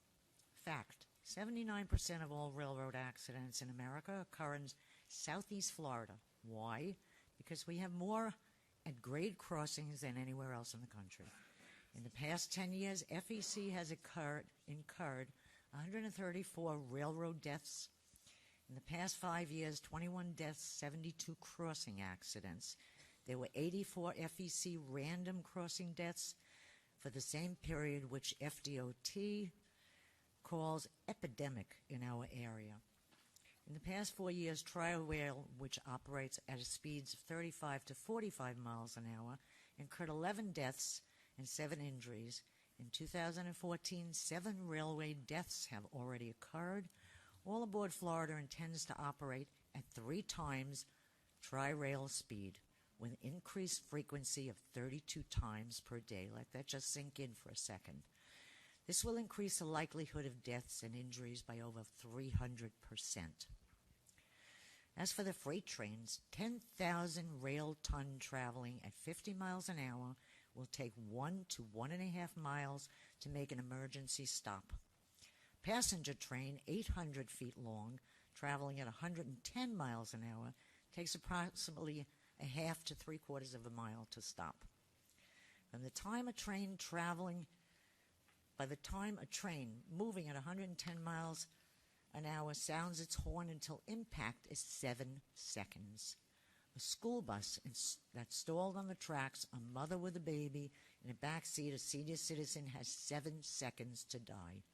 Fact, 79% of all railroad accidents in America occur in southeast Florida. Why? Because we have more at-grade crossings than anywhere else in the country. In the past 10 years, FEC has incurred 134 railroad deaths. In the past 5 years, 21 deaths, 72 crossing accidents. There were 84 FEC random crossing deaths for the same period, which FDOT calls epidemic in our area. In the past 4 years, Tri-Rail, which operates at a speeds of 35 to 45 miles an hour, incurred 11 deaths and 7 injuries. In 2014, 7 railway deaths have already occurred. All Aboard Florida intends to operate at 3 times Tri-Rail speed, with increased frequency of 32 times per day. Let that just sink in for a second. This will increase the likelihood of deaths and injuries by over 300%. As for the freight trains, 10,000 rail ton traveling at 50 miles an hour will take 1 to 1.5 miles to make an emergency stop. Passenger train, 800 feet long, traveling at 110 miles an hour, takes approximately a half to 3/4 of a mile to stop. From the time a train by the time a train moving at 110 miles an hour sounds its horn until impact is 7 seconds. A school bus that's stalled on the tracks, a mother with a baby, in a back seat, a senior citizen has 7 seconds to die.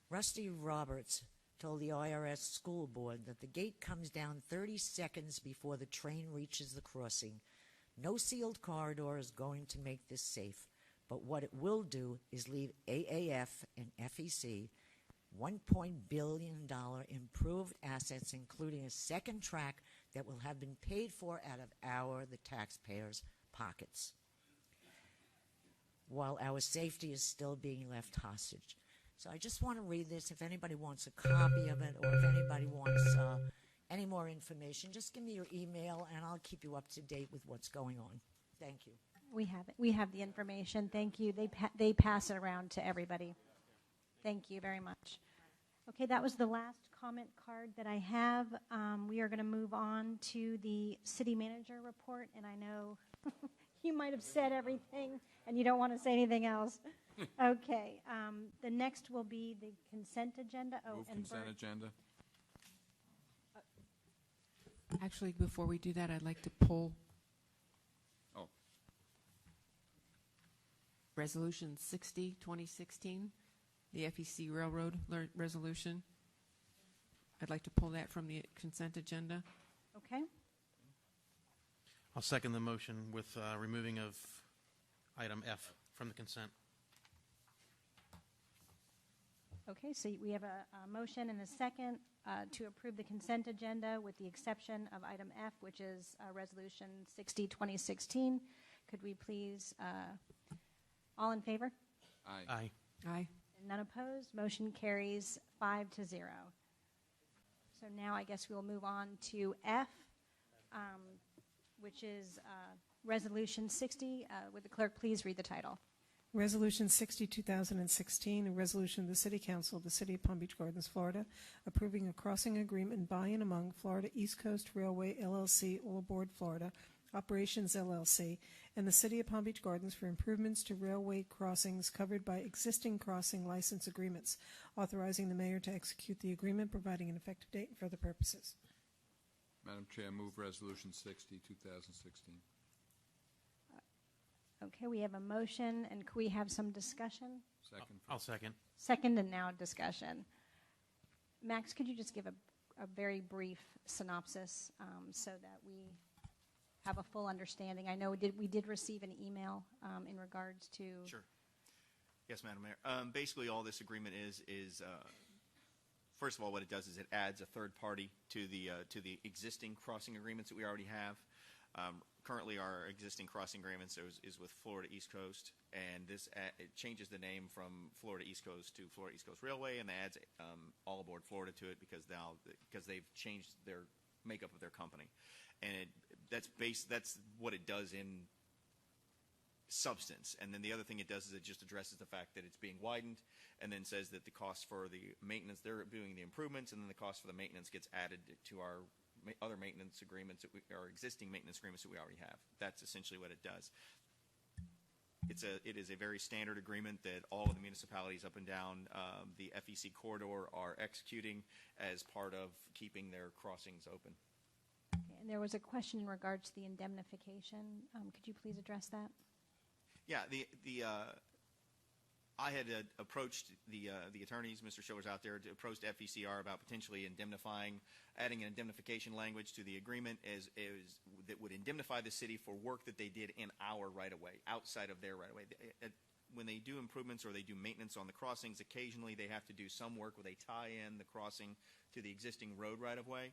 Rusty Roberts told the IRS school board that the gate comes down 30 seconds before the train reaches the crossing. No sealed corridor is going to make this safe, but what it will do is leave AAF and FEC $1 billion improved assets, including a second track that will have been paid for out of the taxpayers' pockets, while our safety is still being left hostage. So I just want to read this. If anybody wants a copy of it, or if anybody wants any more information, just give me your email, and I'll keep you up to date with what's going on. Thank you. We have it. We have the information. Thank you. They pass it around to everybody. Thank you very much. Okay, that was the last comment card that I have. We are going to move on to the city manager report, and I know you might have said everything, and you don't want to say anything else. Okay, the next will be the consent agenda. Move consent agenda. Actually, before we do that, I'd like to pull Resolution 60, 2016, the FEC Railroad Resolution. I'd like to pull that from the consent agenda. Okay. I'll second the motion with removing of item F from the consent. Okay, so we have a motion and a second to approve the consent agenda with the exception of item F, which is Resolution 60, 2016. Could we please, all in favor? Aye. Aye. Aye. None opposed. Motion carries 5-0. So now I guess we will move on to F, which is Resolution 60. Would the clerk please read the title? Resolution 60, 2016, a resolution of the City Council of the City of Palm Beach Gardens, Florida, approving a crossing agreement by and among Florida East Coast Railway, LLC, All Aboard Florida, Operations, LLC, and the City of Palm Beach Gardens for improvements to railway crossings covered by existing crossing license agreements, authorizing the mayor to execute the agreement, providing an effective date and further purposes. Madam Chair, move Resolution 60, 2016. Okay, we have a motion, and could we have some discussion? Second. I'll second. Second, and now discussion. Max, could you just give a very brief synopsis so that we have a full understanding? I know we did receive an email in regards to... Sure. Yes, Madam Mayor. Basically, all this agreement is first of all, what it does is it adds a third party to the existing crossing agreements that we already have. Currently, our existing crossing agreements is with Florida East Coast, and it changes the name from Florida East Coast to Florida East Coast Railway, and adds All Aboard Florida to it because they've changed their makeup of their company, and that's what it does in substance. And then the other thing it does is it just addresses the fact that it's being widened, and then says that the cost for the maintenance, they're doing the improvements, and then the cost for the maintenance gets added to our other maintenance agreements our existing maintenance agreements that we already have. That's essentially what it does. It is a very standard agreement that all of the municipalities up and down the FEC corridor are executing as part of keeping their crossings open. Okay, and there was a question in regards to the indemnification. Could you please address that? Yeah, I had approached the attorneys, Mr. Schiller's out there, approached FECR about potentially adding an indemnification language to the agreement that would indemnify the city for work that they did in our right-of-way, outside of their right-of-way. When they do improvements or they do maintenance on the crossings, occasionally they have to do some work where they tie in the crossing to the existing road right-of-way.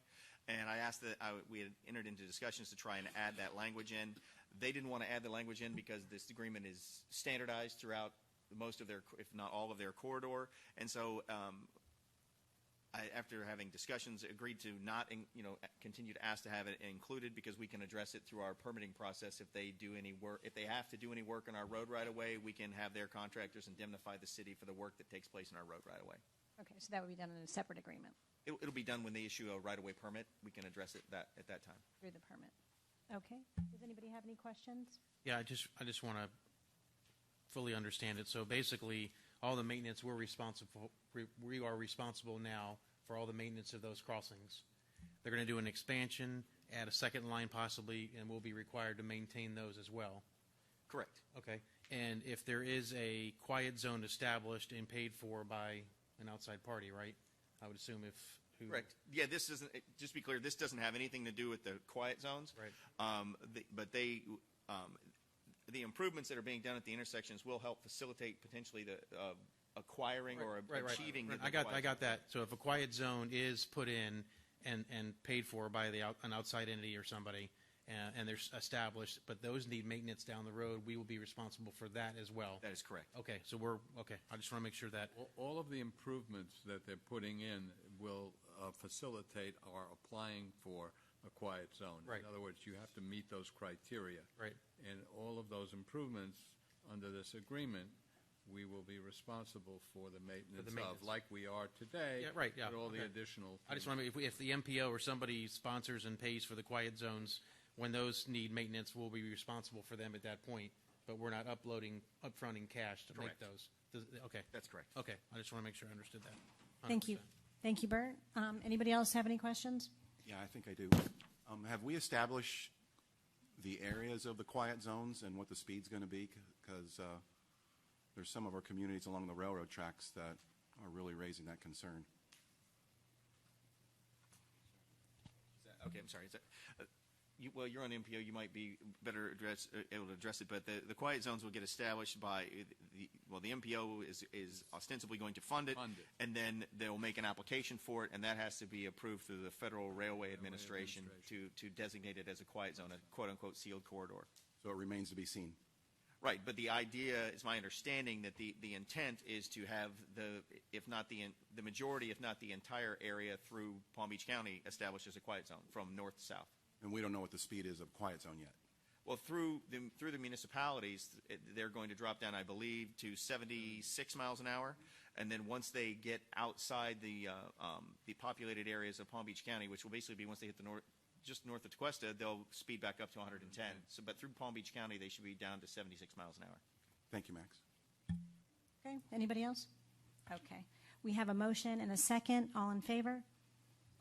And I asked that we had entered into discussions to try and add that language in. They didn't want to add the language in because this agreement is standardized throughout most of their, if not all of their corridor, and so after having discussions, agreed to not, continue to ask to have it included because we can address it through our permitting process. If they do any work, if they have to do any work on our road right away, we can have their contractors indemnify the city for the work that takes place in our road right away. Okay, so that would be done in a separate agreement. It'll be done when they issue a right away permit. We can address it at that time through the permit. Okay. Does anybody have any questions? Yeah, I just want to fully understand it. So basically, all the maintenance we are responsible now for all the maintenance of those crossings. They're going to do an expansion, add a second line possibly, and we'll be required to maintain those as well. Correct. Okay. And if there is a quiet zone established and paid for by an outside party, right? I would assume Correct. Yeah, this isn't. Just to be clear, this doesn't have anything to do with the quiet zones. Right. But the improvements that are being done at the intersections will help facilitate potentially the acquiring or achieving. Right. I got that. So if a quiet zone is put in and paid for by an outside entity or somebody, and they're established, but those need maintenance down the road, we will be responsible for that as well. That is correct. Okay. So okay. I just want to make sure that all of the improvements that they're putting in will facilitate our applying for a quiet zone. Right. In other words, you have to meet those criteria. Right. And all of those improvements under this agreement, we will be responsible for the maintenance of, like we are today. Yeah, right. Yeah. With all the Okay. additional. I just want to if the MPO or somebody sponsors and pays for the quiet zones, when those need maintenance, we'll be responsible for them at that point. But we're not upfronting cash to Correct. make those. Okay. That's correct. Okay. I just want to make sure I understood that. 100%. Thank you. Thank you, Bert. Anybody else have any questions? Yeah, I think I do. Have we established the areas of the quiet zones and what the speed's going to be? Because there's some of our communities along the railroad tracks that are really raising that concern. Okay, I'm sorry. Is that, well, you're on MPO. You might be better able to address it, but the quiet zones will get established by the MPO is ostensibly going to fund it, and then they'll make an application for it, and that has to be approved through the Federal Railway Administration to designate it as a quiet zone, a quote-unquote sealed corridor. So it remains to be seen. Right, but the idea is my understanding that the intent is to have if not the majority, if not the entire area through Palm Beach County established as a quiet zone from north to south. And we don't know what the speed is of quiet zone yet. Well, through the municipalities, they're going to drop down, I believe, to 76 miles an hour, and then once they get outside the populated areas of Palm Beach County, which will basically be once they hit just north of Tequesta, they'll speed back up to 110. So, but through Palm Beach County, they should be down to 76 miles an hour. Thank you, Max. Okay, anybody else? Okay. We have a motion and a second. All in favor?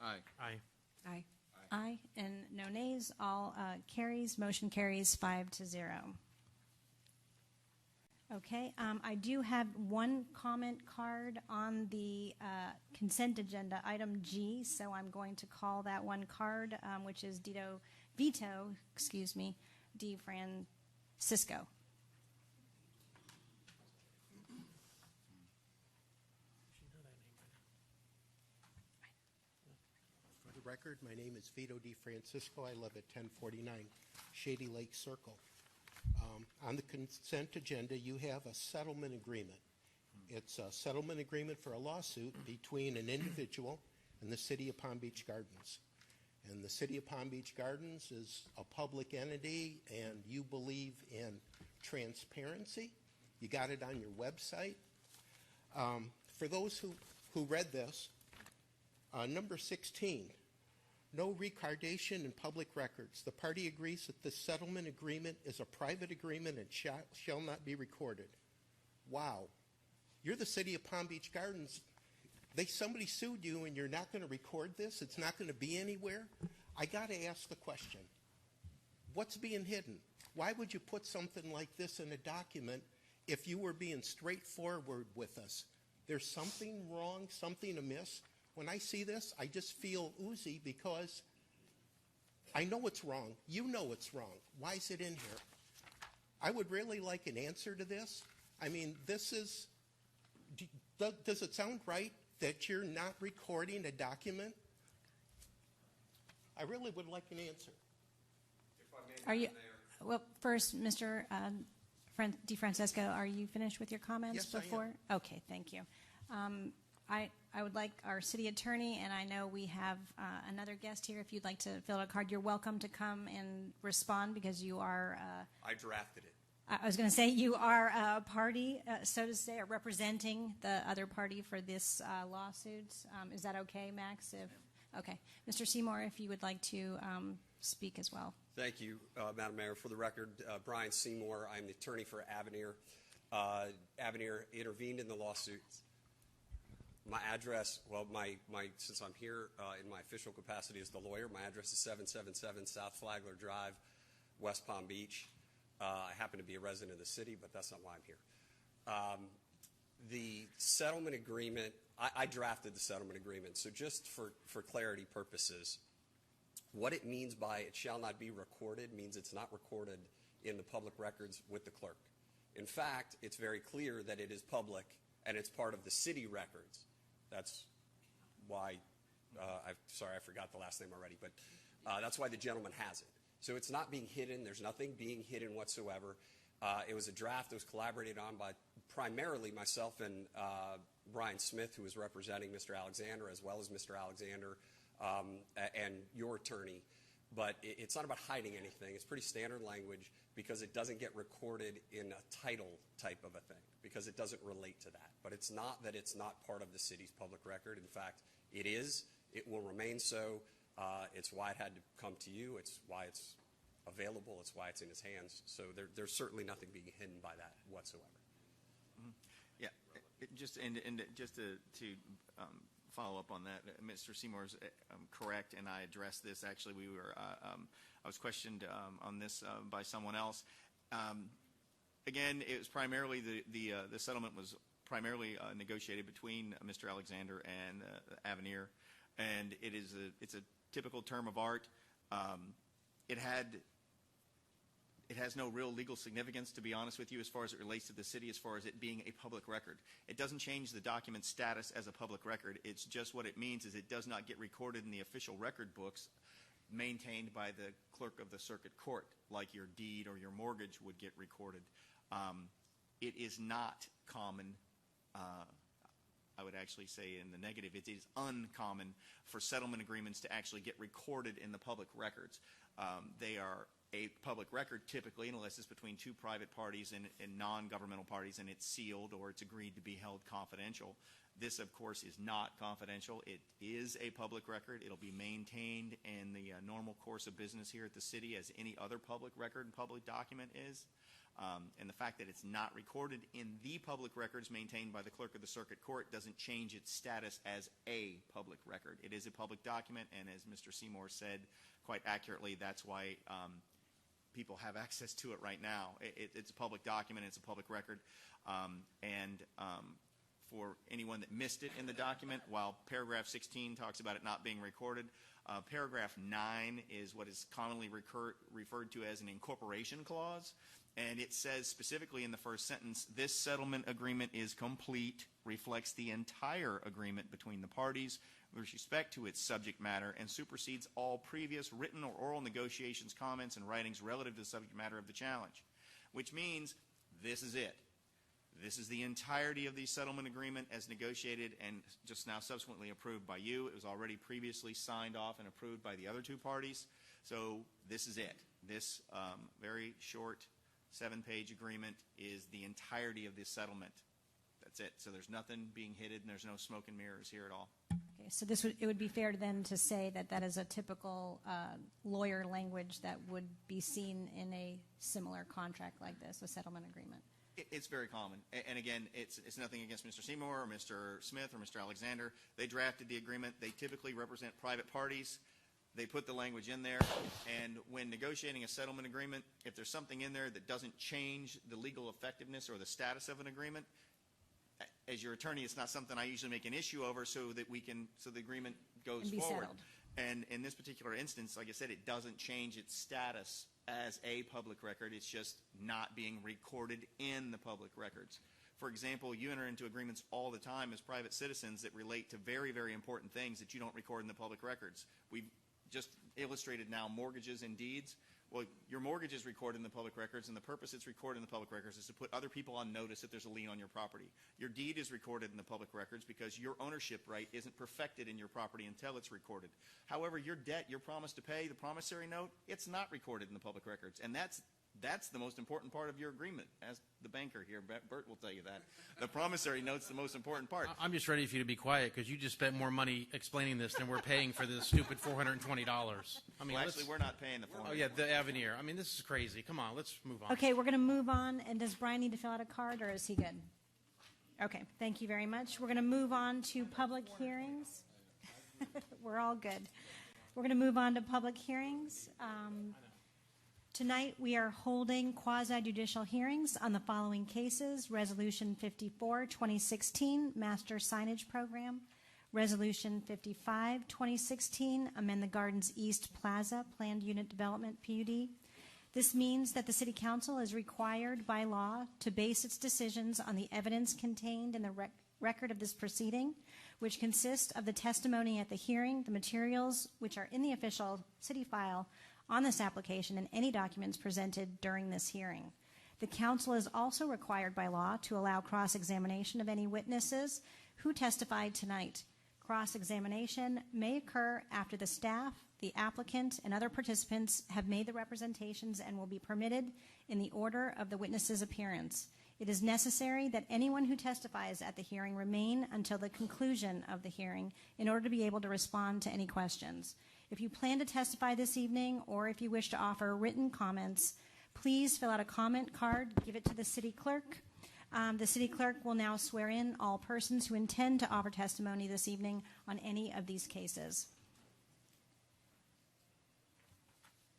Aye. Aye. Aye. Aye. And no nays. All carries. Motion carries 5-0. Okay, I do have one comment card on the consent agenda, item G, so I'm going to call that one card, which is Vito, D. Francisco. For the record, my name is Vito Di Francisco. I live at 1049 Shady Lake Circle. On the consent agenda, you have a settlement agreement. It's a settlement agreement for a lawsuit between an individual and the City of Palm Beach Gardens. And the City of Palm Beach Gardens is a public entity, and you believe in transparency. You got it on your website. For those who read this, number 16, no recordation in public records. The party agrees that the settlement agreement is a private agreement and shall not be recorded. Wow. You're the City of Palm Beach Gardens. Somebody sued you and you're not going to record this? It's not going to be anywhere? I got to ask the question. What's being hidden? Why would you put something like this in a document if you were being straightforward with us? There's something wrong, something amiss. When I see this, I just feel oozy because I know it's wrong. You know it's wrong. Why is it in here? I would really like an answer to this. I mean, does it sound right that you're not recording a document? I really would like an answer. Are you? Well, first, Mr. Di Francesco, are you finished with your comments Yes, before? I am. Okay, thank you. I would like our city attorney, and I know we have another guest here. If you'd like to fill out a card, you're welcome to come and respond because you are. I drafted it. I was going to say you are a party, so to say, or representing the other party for this lawsuit. Is that okay, Max? Okay, Mr. Seymour, if you would like to speak as well. Thank you, Madam Mayor. For the record, Brian Seymour. I'm the attorney for Avenir. Avenir intervened in the lawsuit. My address, well, since I'm here in my official capacity as the lawyer, my address is 777 South Flagler Drive, West Palm Beach. I happen to be a resident of the city, but that's not why I'm here. The settlement agreement, I drafted the settlement agreement, so just for clarity purposes, what it means by it shall not be recorded means it's not recorded in the public records with the clerk. In fact, it's very clear that it is public and it's part of the city records. That's why, sorry, I forgot the last name already, but that's why the gentleman has it. So it's not being hidden. There's nothing being hidden whatsoever. It was a draft that was collaborated on by primarily myself and Brian Smith, who was representing Mr. Alexander, as well as Mr. Alexander and your attorney. But it's not about hiding anything. It's pretty standard language because it doesn't get recorded in a title type of a thing because it doesn't relate to that. But it's not that it's not part of the city's public record. In fact, it is. It will remain so. It's why it had to come to you. It's why it's available. It's why it's in his hands. So there's certainly nothing being hidden by that whatsoever. Mm-hmm. Yeah, just to follow up on that, Mr. Seymour is correct, and I addressed this. Actually, I was questioned on this by someone else. Again, it was primarily the settlement was primarily negotiated between Mr. Alexander and Avenir, and it's a typical term of art. It has no real legal significance, to be honest with you, as far as it relates to the city, as far as it being a public record. It doesn't change the document's status as a public record. It's just what it means is it does not get recorded in the official record books maintained by the clerk of the circuit court, like your deed or your mortgage would get recorded. It is not common, I would actually say in the negative, it is uncommon for settlement agreements to actually get recorded in the public records. They are a public record typically, unless it's between two private parties and non-governmental parties, and it's sealed or it's agreed to be held confidential. This, of course, is not confidential. It is a public record. It'll be maintained in the normal course of business here at the city as any other public record and public document is. And the fact that it's not recorded in the public records maintained by the clerk of the circuit court doesn't change its status as a public record. It is a public document, and as Mr. Seymour said quite accurately, that's why people have access to it right now. It's a public document. It's a public record. For anyone that missed it in the document, while paragraph 16 talks about it not being recorded, paragraph 9 is what is commonly referred to as an incorporation clause. And it says specifically in the first sentence, this settlement agreement is complete, reflects the entire agreement between the parties with respect to its subject matter, and supersedes all previous written or oral negotiations, comments, and writings relative to the subject matter of the challenge. Which means this is it. This is the entirety of the settlement agreement as negotiated and just now subsequently approved by you. It was already previously signed off and approved by the other two parties. So this is it. This very short 7-page agreement is the entirety of this settlement. That's it. So there's nothing being hidden. There's no smoke and mirrors here at all. Okay, so it would be fair then to say that that is a typical lawyer language that would be seen in a similar contract like this, a settlement agreement. It's very common. And again, it's nothing against Mr. Seymour or Mr. Smith or Mr. Alexander. They drafted the agreement. They typically represent private parties. They put the language in there, and when negotiating a settlement agreement, if there's something in there that doesn't change the legal effectiveness or the status of an agreement, as your attorney, it's not something I usually make an issue over so the agreement goes forward. Settled. And in this particular instance, like I said, it doesn't change its status as a public record. It's just not being recorded in the public records. For example, you enter into agreements all the time as private citizens that relate to very, very important things that you don't record in the public records. We've just illustrated now mortgages and deeds. Well, your mortgage is recorded in the public records, and the purpose it's recorded in the public records is to put other people on notice that there's a lien on your property. Your deed is recorded in the public records because your ownership right isn't perfected in your property until it's recorded. However, your debt, your promise to pay, the promissory note, it's not recorded in the public records, and that's the most important part of your agreement. As the banker here, Bert will tell you that. The promissory note's the most important part. I'm just ready for you to be quiet because you just spent more money explaining this than we're paying for this stupid $420. I mean, Well, actually, we're not paying the $420. Oh yeah, the Avenir. I mean, this is crazy. Come on, let's move on. Okay, we're going to move on. And does Brian need to fill out a card, or is he good? Okay, thank you very much. We're going to move on to public hearings. We're all good. We're going to move on to public hearings. Tonight, we are holding quasi-judicial hearings on the following cases: Resolution 54, 2016, Master Signage Program; Resolution 55, 2016, amend the Gardens East Plaza Planned Unit Development PUD. This means that the City Council is required by law to base its decisions on the evidence contained in the record of this proceeding, which consists of the testimony at the hearing, the materials which are in the official city file on this application, and any documents presented during this hearing. The council is also required by law to allow cross-examination of any witnesses who testified tonight. Cross-examination may occur after the staff, the applicant, and other participants have made the representations and will be permitted in the order of the witness's appearance. It is necessary that anyone who testifies at the hearing remain until the conclusion of the hearing in order to be able to respond to any questions. If you plan to testify this evening, or if you wish to offer written comments, please fill out a comment card, give it to the city clerk. The city clerk will now swear in all persons who intend to offer testimony this evening on any of these cases.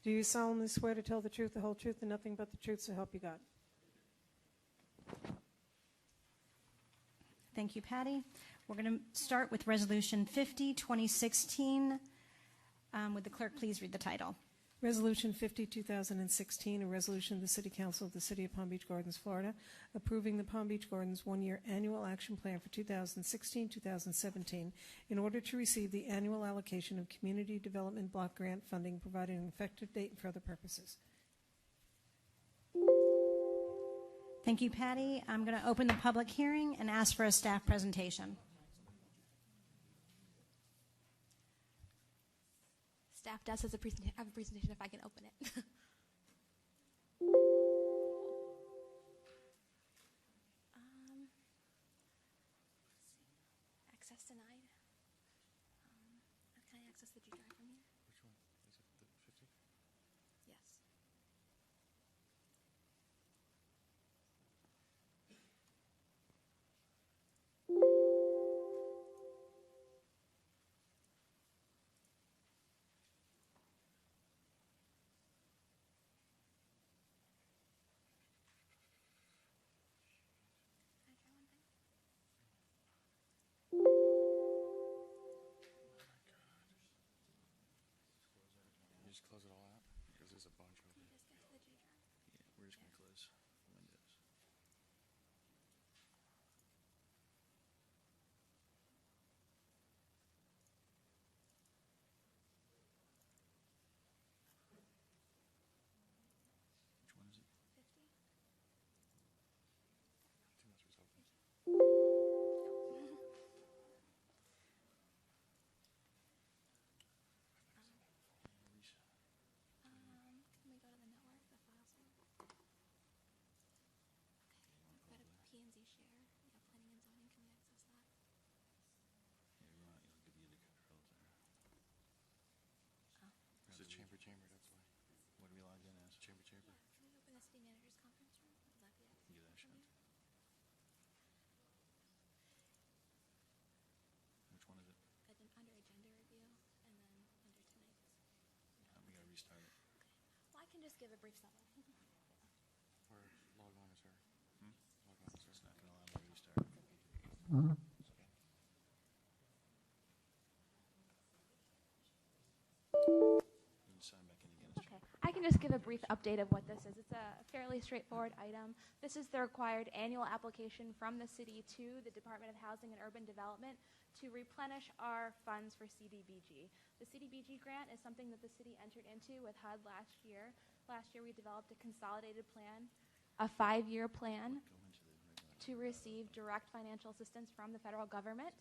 Do you solemnly swear to tell the truth, the whole truth, and nothing but the truth, so help you God? Thank you, Patty. We're going to start with Resolution 50, 2016. Would the clerk please read the title? Resolution 50, 2016, a resolution of the City Council of the City of Palm Beach Gardens, Florida, approving the Palm Beach Gardens one-year annual action plan for 2016-2017 in order to receive the annual allocation of community development block grant funding, providing an effective date and for other purposes. Thank you, Patty. I'm going to open the public hearing and ask for a staff presentation. Staff does have a presentation if I can open it. Access denied. Can I access the G drive from here? Which one? Is it the 50? Yes. You just close it all out? Because there's a bunch of them. Yeah, we're just going to close Windows. Which one is it? 50. Too much was open. Can we go to the network, the file server? Okay. I've got a P&Z share. Yeah, planning and zoning. Can we access that? Yeah, it'll give you the controls there. Oh. This is chamber, that's why. What are we logged in as? Chamber. Yeah. Can we open the city manager's conference room? Will that be access? Yeah, that should. Which one is it? Under agenda review, and then under tonight's. We got to restart it. Well, I can just give a brief summary. Or log on as her. Log on as her. It's not going to allow me to restart. You can sign back in again. Okay, I can just give a brief update of what this is. It's a fairly straightforward item. This is the required annual application from the city to the Department of Housing and Urban Development to replenish our funds for CDBG. The CDBG grant is something that the city entered into with HUD last year. Last year we developed a consolidated plan, a 5-year plan to receive direct financial assistance from the federal government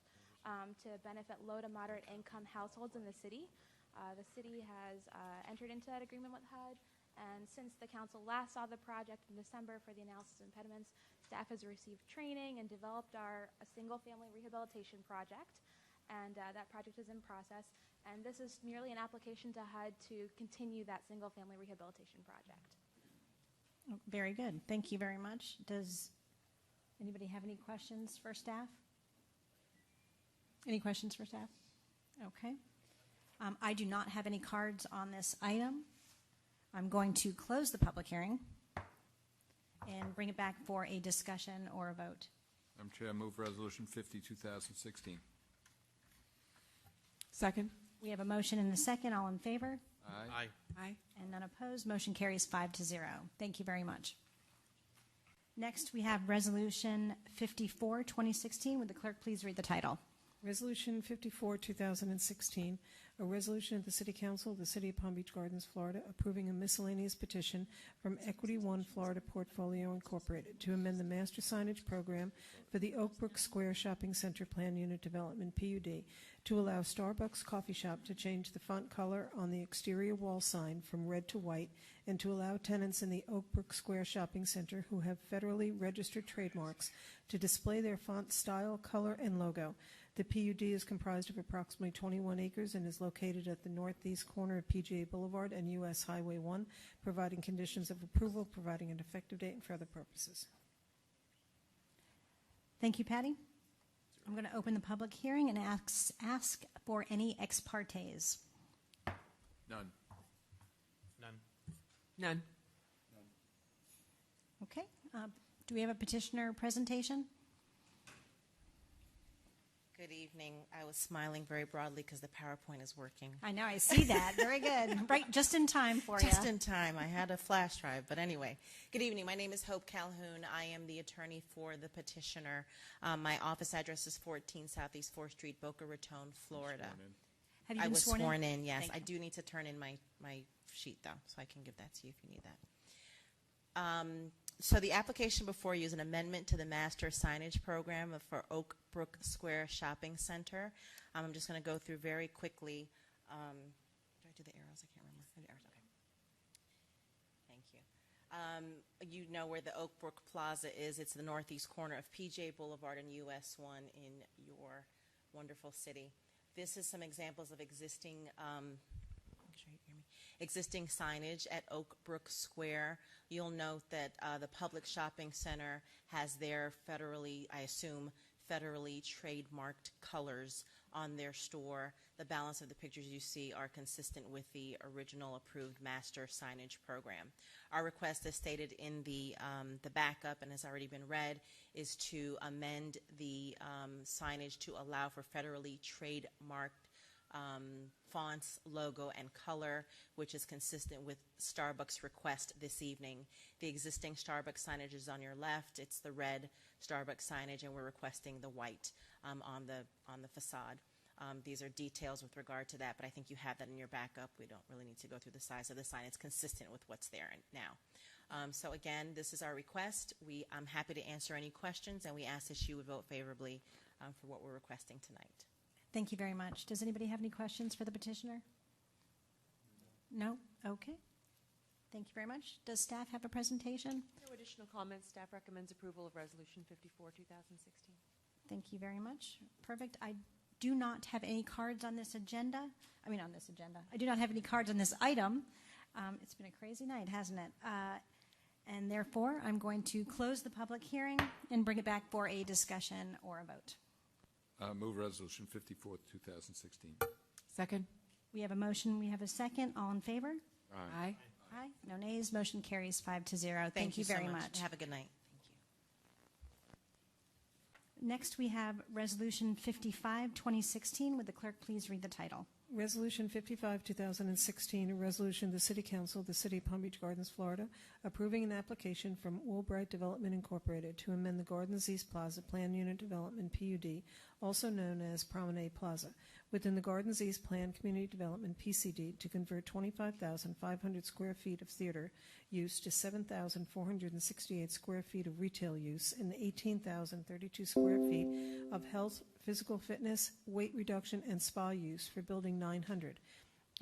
to benefit low to moderate income households in the city. The city has entered into that agreement with HUD, and since the council last saw the project in December for the analysis of impediments, staff has received training and developed a single-family rehabilitation project, and that project is in process. And this is merely an application to HUD to continue that single-family rehabilitation project. Very good. Thank you very much. Does anybody have any questions for staff? Any questions for staff? Okay. I do not have any cards on this item. I'm going to close the public hearing and bring it back for a discussion or a vote. Madam Chair, I move Resolution 50, 2016. Second. We have a motion and a second. All in favor? Aye. Aye. And none opposed. Motion carries 5-0. Thank you very much. Next, we have Resolution 54, 2016. Would the clerk please read the title? Resolution 54, 2016, a resolution of the City Council of the City of Palm Beach Gardens, Florida, approving a miscellaneous petition from Equity One Florida Portfolio Incorporated to amend the master signage program for the Oak Brook Square Shopping Center Plan Unit Development, PUD, to allow Starbucks Coffee Shop to change the font color on the exterior wall sign from red to white, and to allow tenants in the Oak Brook Square Shopping Center who have federally registered trademarks to display their font style, color, and logo. The PUD is comprised of approximately 21 acres and is located at the northeast corner of PGA Boulevard and U.S. Highway 1, providing conditions of approval, providing an effective date, and for other purposes. Thank you, Patty. I'm going to open the public hearing and ask for any ex partes. None. None. None. Okay. Do we have a petitioner presentation? Good evening. I was smiling very broadly because the PowerPoint is working. I know, I see that. Very good. Right, just in time for you. Just in time. I had a flash drive. But anyway, good evening. My name is Hope Calhoun. I am the attorney for the petitioner. My office address is 14 Southeast 4th Street, Boca Raton, Florida. Have you I been was sworn in, yes. Thank I you. do need to turn in my sheet, though, so I can give that to you if you need that. So the application before you is an amendment to the master signage program for Oak Brook Square Shopping Center. I'm just going to go through very quickly. Do I do the arrows? I can't remember. I do arrows. Okay. Thank you. You know where the Oak Brook Plaza is. It's the northeast corner of PJ Boulevard and US 1 in your wonderful city. This is some examples of existing make sure you hear me. Existing signage at Oak Brook Square. You'll note that the Public Shopping Center has their federally, I assume, federally trademarked colors on their store. The balance of the pictures you see are consistent with the original approved master signage program. Our request, as stated in the backup and has already been read, is to amend the signage to allow for federally trademarked fonts, logo, and color, which is consistent with Starbucks' request this evening. The existing Starbucks signage is on your left. It's the red Starbucks signage, and we're requesting the white on the facade. These are details with regard to that, but I think you have that in your backup. We don't really need to go through the size of the sign. It's consistent with what's there now. So again, this is our request. I'm happy to answer any questions, and we ask that you would vote favorably for what we're requesting tonight. Thank you very much. Does anybody have any questions for the petitioner? No? Okay. Thank you very much. Does staff have a presentation? No additional comments. Staff recommends approval of Resolution 54, 2016. Thank you very much. Perfect. I do not have any cards on this agenda. I do not have any cards on this item. It's been a crazy night, hasn't it? And therefore, I'm going to close the public hearing and bring it back for a discussion or a vote. Move Resolution 54, 2016. Second. We have a motion. We have a second. All in favor? Aye. Aye. No nays. Motion carries 5-0. Thank you very much. Have a good night. Next, we have Resolution 55, 2016. Would the clerk please read the title? Resolution 55, 2016, a resolution of the City Council of the City of Palm Beach Gardens, Florida, approving an application from Woolbright Development Incorporated to amend the Gardens East Plaza Plan Unit Development, PUD, also known as Promenade Plaza, within the Gardens East Plan Community Development, PCD, to convert 25,500 square feet of theater use to 7,468 square feet of retail use and 18,032 square feet of health, physical fitness, weight reduction, and spa use for Building 900.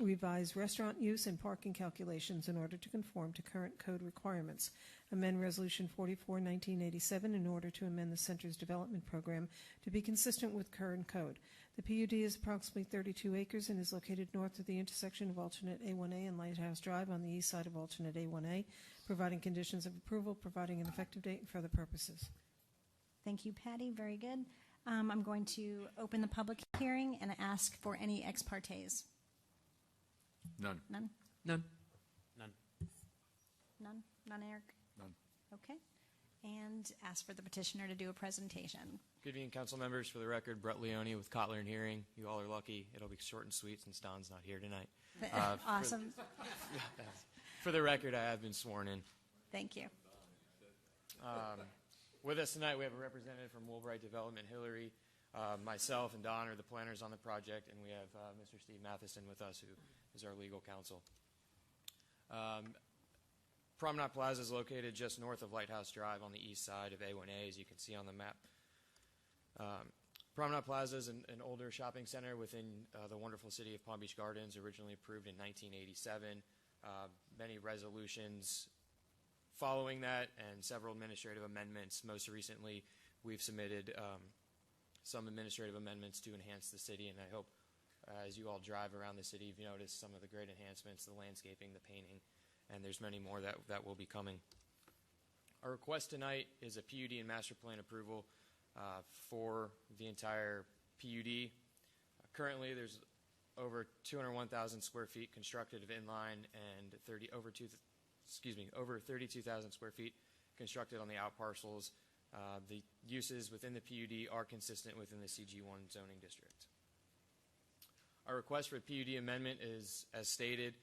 Revise restaurant use and parking calculations in order to conform to current code requirements. Amend Resolution 44, 1987 in order to amend the Center's development program to be consistent with current code. The PUD is approximately 32 acres and is located north of the intersection of Alternate A1A and Lighthouse Drive on the east side of Alternate A1A, providing conditions of approval, providing an effective date, and for other purposes. Thank you, Patty. Very good. I'm going to open the public hearing and ask for any ex partes. None. None? None. None. None? None, Eric? None. Okay. And ask for the petitioner to do a presentation. Good evening, council members. For the record, Brett Leone with Kotler and Hearing. You all are lucky. It'll be short and sweet since Don's not here tonight. Awesome. For the record, I have been sworn in. Thank you. With us tonight, we have a representative from Woolbright Development, Hillary. Myself and Don are the planners on the project, and we have Mr. Steve Matheson with us, who is our legal counsel. Promenade Plaza is located just north of Lighthouse Drive on the east side of A1A, as you can see on the map. Promenade Plaza is an older shopping center within the wonderful city of Palm Beach Gardens, originally approved in 1987. Many resolutions following that and several administrative amendments. Most recently, we've submitted some administrative amendments to enhance the city, and I hope as you all drive around the city, you've noticed some of the great enhancements, the landscaping, the painting, and there's many more that will be coming. Our request tonight is a PUD and master plan approval for the entire PUD. Currently, there's over 201,000 square feet constructed of inline and over 32,000 square feet constructed on the out parcels. The uses within the PUD are consistent within the CG1 zoning district. Our request for a PUD amendment is, as stated,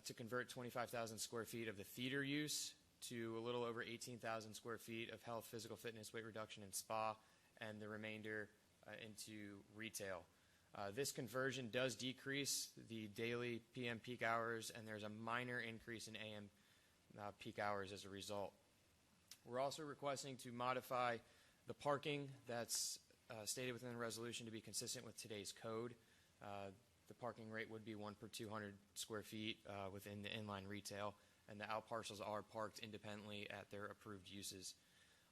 to convert 25,000 square feet of the theater use to a little over 18,000 square feet of health, physical fitness, weight reduction, and spa, and the remainder into retail. This conversion does decrease the daily PM peak hours, and there's a minor increase in AM peak hours as a result. We're also requesting to modify the parking that's stated within the resolution to be consistent with today's code. The parking rate would be 1 per 200 square feet within the inline retail, and the out parcels are parked independently at their approved uses.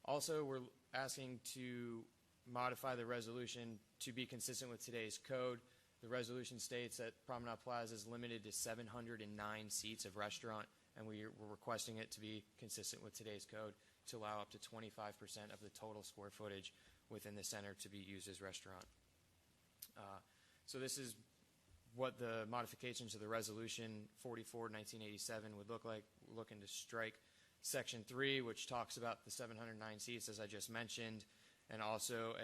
Also, we're asking to modify the resolution to be consistent with today's code. The resolution states that Promenade Plaza is limited to 709 seats of restaurant, and we're requesting it to be consistent with today's code to allow up to 25% of the total square footage within the center to be used as restaurant. So this is what the modifications to the resolution 44/1987 would look like. We're looking to strike section 3, which talks about the 709 seats, as I just mentioned, and also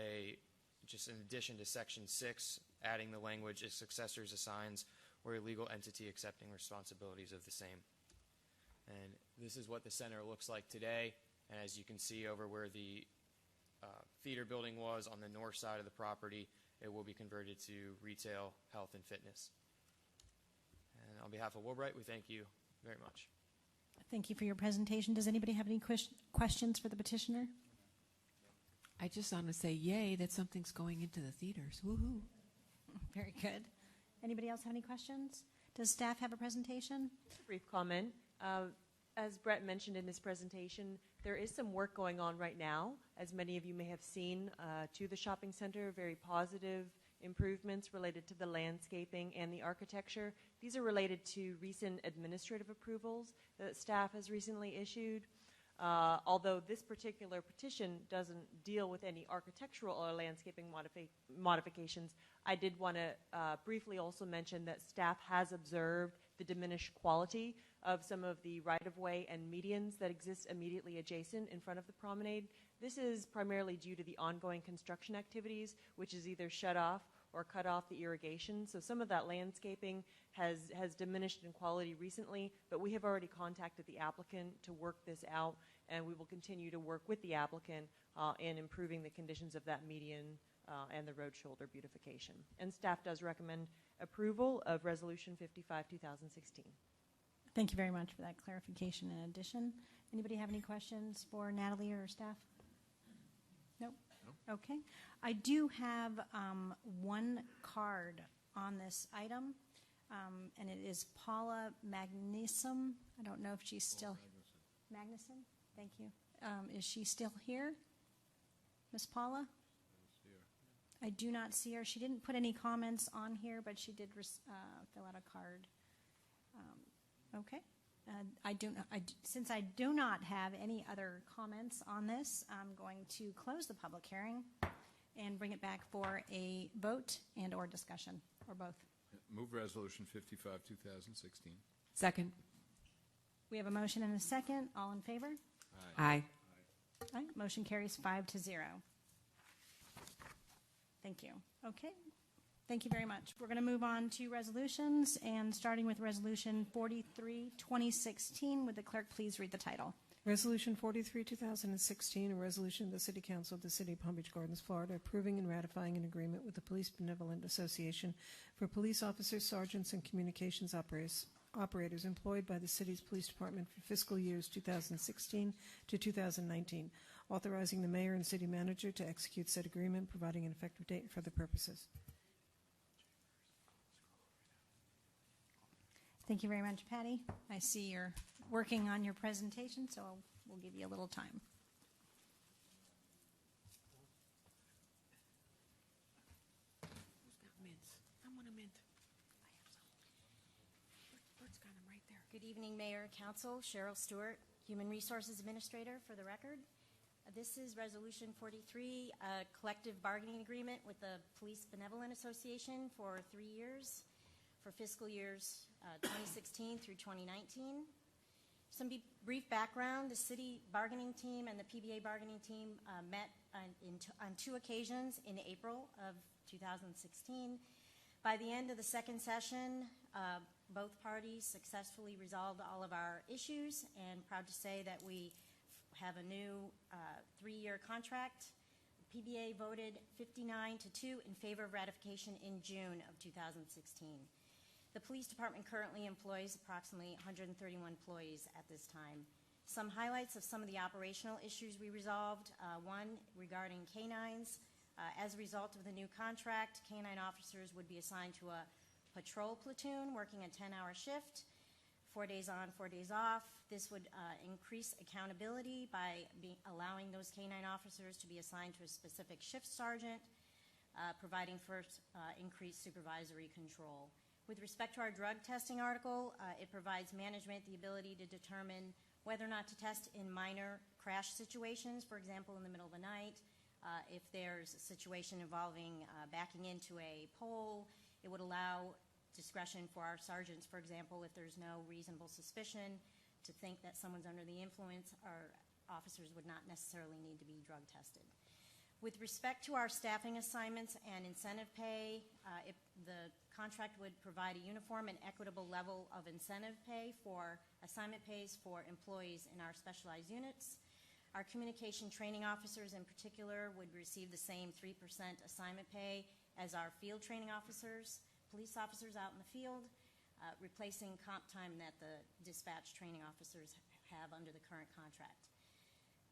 just in addition to section 6, adding the language "if successors assigns or a legal entity accepting responsibilities of the same." And this is what the center looks like today. And as you can see over where the theater building was on the north side of the property, it will be converted to retail, health, and fitness. And on behalf of Woolbright, we thank you very much. Thank you for your presentation. Does anybody have any questions for the petitioner? I just want to say, yay, that something's going into the theaters. Woohoo. Very good. Anybody else have any questions? Does staff have a presentation? Brief comment. As Brett mentioned in his presentation, there is some work going on right now, as many of you may have seen, to the shopping center, very positive improvements related to the landscaping and the architecture. These are related to recent administrative approvals that staff has recently issued. Although this particular petition doesn't deal with any architectural or landscaping modifications, I did want to briefly also mention that staff has observed the diminished quality of some of the right-of-way and medians that exist immediately adjacent in front of the promenade. This is primarily due to the ongoing construction activities, which is either shut off or cut off the irrigation. So some of that landscaping has diminished in quality recently, but we have already contacted the applicant to work this out, and we will continue to work with the applicant in improving the conditions of that median and the road shoulder beautification. And staff does recommend approval of Resolution 55/2016. Thank you very much for that clarification and addition. Anybody have any questions for Natalie or staff? Nope. Okay. I do have one card on this item, and it is Paula Magnuson. I don't know if she's still Magnuson. Thank you. Is she still here, Miss Paula? I do not see her. She didn't put any comments on here, but she did fill out a card. Okay. Since I do not have any other comments on this, I'm going to close the public hearing and bring it back for a vote and or discussion, or both. Move Resolution 55/2016. Second. We have a motion and a second. All in favor? Aye. Aye. Motion carries 5-0. Thank you. Okay. Thank you very much. We're going to move on to resolutions, and starting with Resolution 43/2016. Would the clerk please read the title? Resolution 43/2016, a resolution of the City Council of the City of Palm Beach Gardens, Florida, approving and ratifying an agreement with the Police Benevolent Association for police officers, sergeants, and communications operators employed by the city's police department for fiscal years 2016 to 2019, authorizing the mayor and city manager to execute said agreement, providing an effective date for the purposes. Thank you very much, Patty. I see you're working on your presentation, so we'll give you a little time. Who's got mints? I want a mint. Bert's got them right there. Good evening, Mayor, Council. Cheryl Stewart, Human Resources Administrator, for the record. This is Resolution 43, a collective bargaining agreement with the Police Benevolent Association for 3 years for fiscal years 2016 through 2019. Some brief background: the city bargaining team and the PBA bargaining team met on 2 occasions in April of 2016. By the end of the second session, both parties successfully resolved all of our issues, and proud to say that we have a new 3-year contract. The PBA voted 59-2 in favor of ratification in June of 2016. The police department currently employs approximately 131 employees at this time. Some highlights of some of the operational issues we resolved. One regarding canines. As a result of the new contract, canine officers would be assigned to a patrol platoon working a 10-hour shift, 4 days on, 4 days off. This would increase accountability by allowing those canine officers to be assigned to a specific shift sergeant, providing for increased supervisory control. With respect to our drug testing article, it provides management the ability to determine whether or not to test in minor crash situations, for example, in the middle of the night. If there's a situation involving backing into a pole, it would allow discretion for our sergeants, for example, if there's no reasonable suspicion to think that someone's under the influence, our officers would not necessarily need to be drug tested. With respect to our staffing assignments and incentive pay, the contract would provide a uniform and equitable level of incentive pay for assignment pays for employees in our specialized units. Our communication training officers in particular would receive the same 3% assignment pay as our field training officers, police officers out in the field, replacing comp time that the dispatch training officers have under the current contract.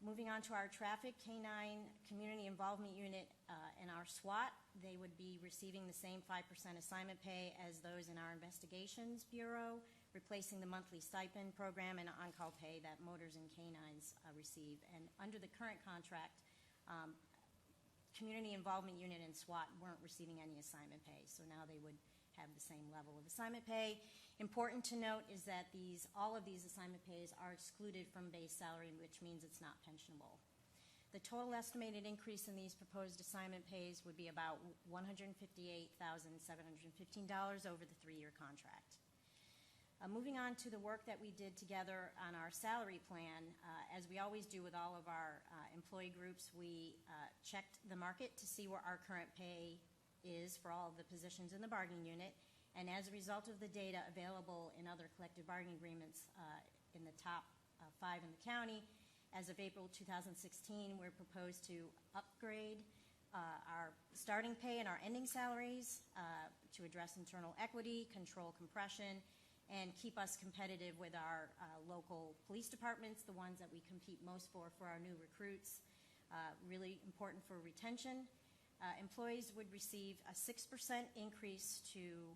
Moving on to our traffic, K-9 Community Involvement Unit and our SWAT, they would be receiving the same 5% assignment pay as those in our Investigations Bureau, replacing the monthly stipend program and on-call pay that motors and K-9s receive. And under the current contract, Community Involvement Unit and SWAT weren't receiving any assignment pay, so now they would have the same level of assignment pay. Important to note is that all of these assignment pays are excluded from base salary, which means it's not pensionable. The total estimated increase in these proposed assignment pays would be about $158,715 over the 3-year contract. Moving on to the work that we did together on our salary plan, as we always do with all of our employee groups, we checked the market to see where our current pay is for all of the positions in the bargaining unit. And as a result of the data available in other collective bargaining agreements in the top 5 in the county, as of April 2016, we're proposed to upgrade our starting pay and our ending salaries to address internal equity, control compression, and keep us competitive with our local police departments, the ones that we compete most for our new recruits. Really important for retention. Employees would receive a 6% increase to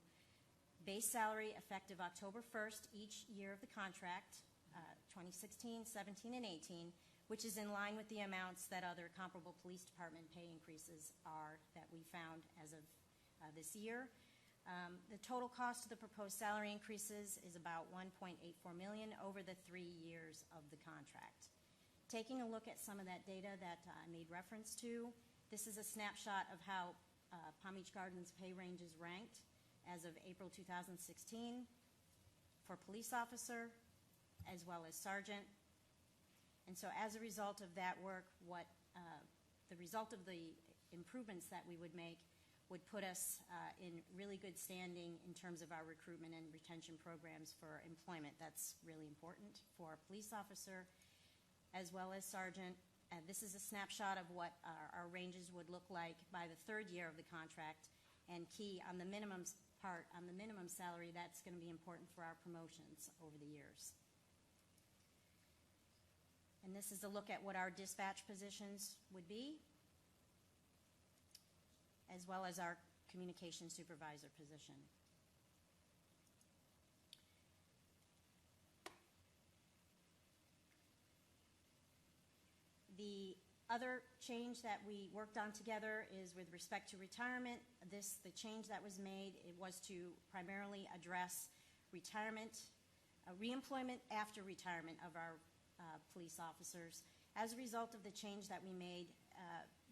base salary effective October 1st each year of the contract, 2016, 17, and 18, which is in line with the amounts that other comparable police department pay increases are that we found as of this year. The total cost of the proposed salary increases is about $1.84 million over the 3 years of the contract. Taking a look at some of that data that I made reference to, this is a snapshot of how Palm Beach Gardens pay ranges ranked as of April 2016 for police officer as well as sergeant. And so as a result of that work, the result of the improvements that we would make would put us in really good standing in terms of our recruitment and retention programs for employment. That's really important for a police officer as well as sergeant. This is a snapshot of what our ranges would look like by the 3rd year of the contract. And key on the minimum part, on the minimum salary, that's going to be important for our promotions over the years. And this is a look at what our dispatch positions would be, as well as our communication supervisor position. The other change that we worked on together is with respect to retirement. The change that was made, it was to primarily address retirement, reemployment after retirement of our police officers. As a result of the change that we made,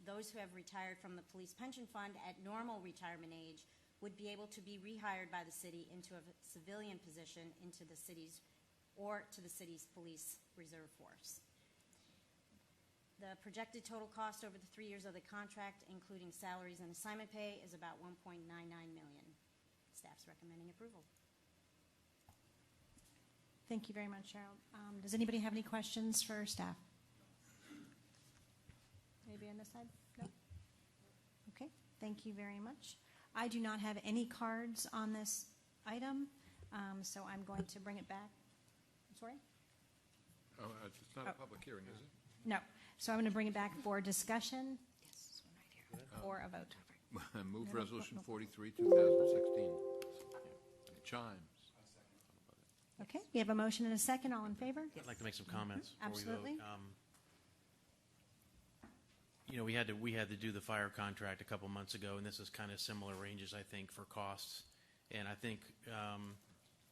those who have retired from the police pension fund at normal retirement age would be able to be rehired by the city into a civilian position into the city's or to the city's police reserve force. The projected total cost over the 3 years of the contract, including salaries and assignment pay, is about $1.99 million. Staff's recommending approval. Thank you very much, Cheryl. Does anybody have any questions for staff? Maybe on this side? No? Okay, thank you very much. I do not have any cards on this item, so I'm going to bring it back. I'm sorry? It's not a public hearing, is it? No. So I'm going to bring it back for discussion or a vote. I move Resolution 43, 2016. It chimes. Okay, we have a motion and a second. All in favor? I'd like to make some comments before Absolutely. we vote. We had to do the fire contract a couple months ago, and this is kind of similar ranges, I think, for costs. And I think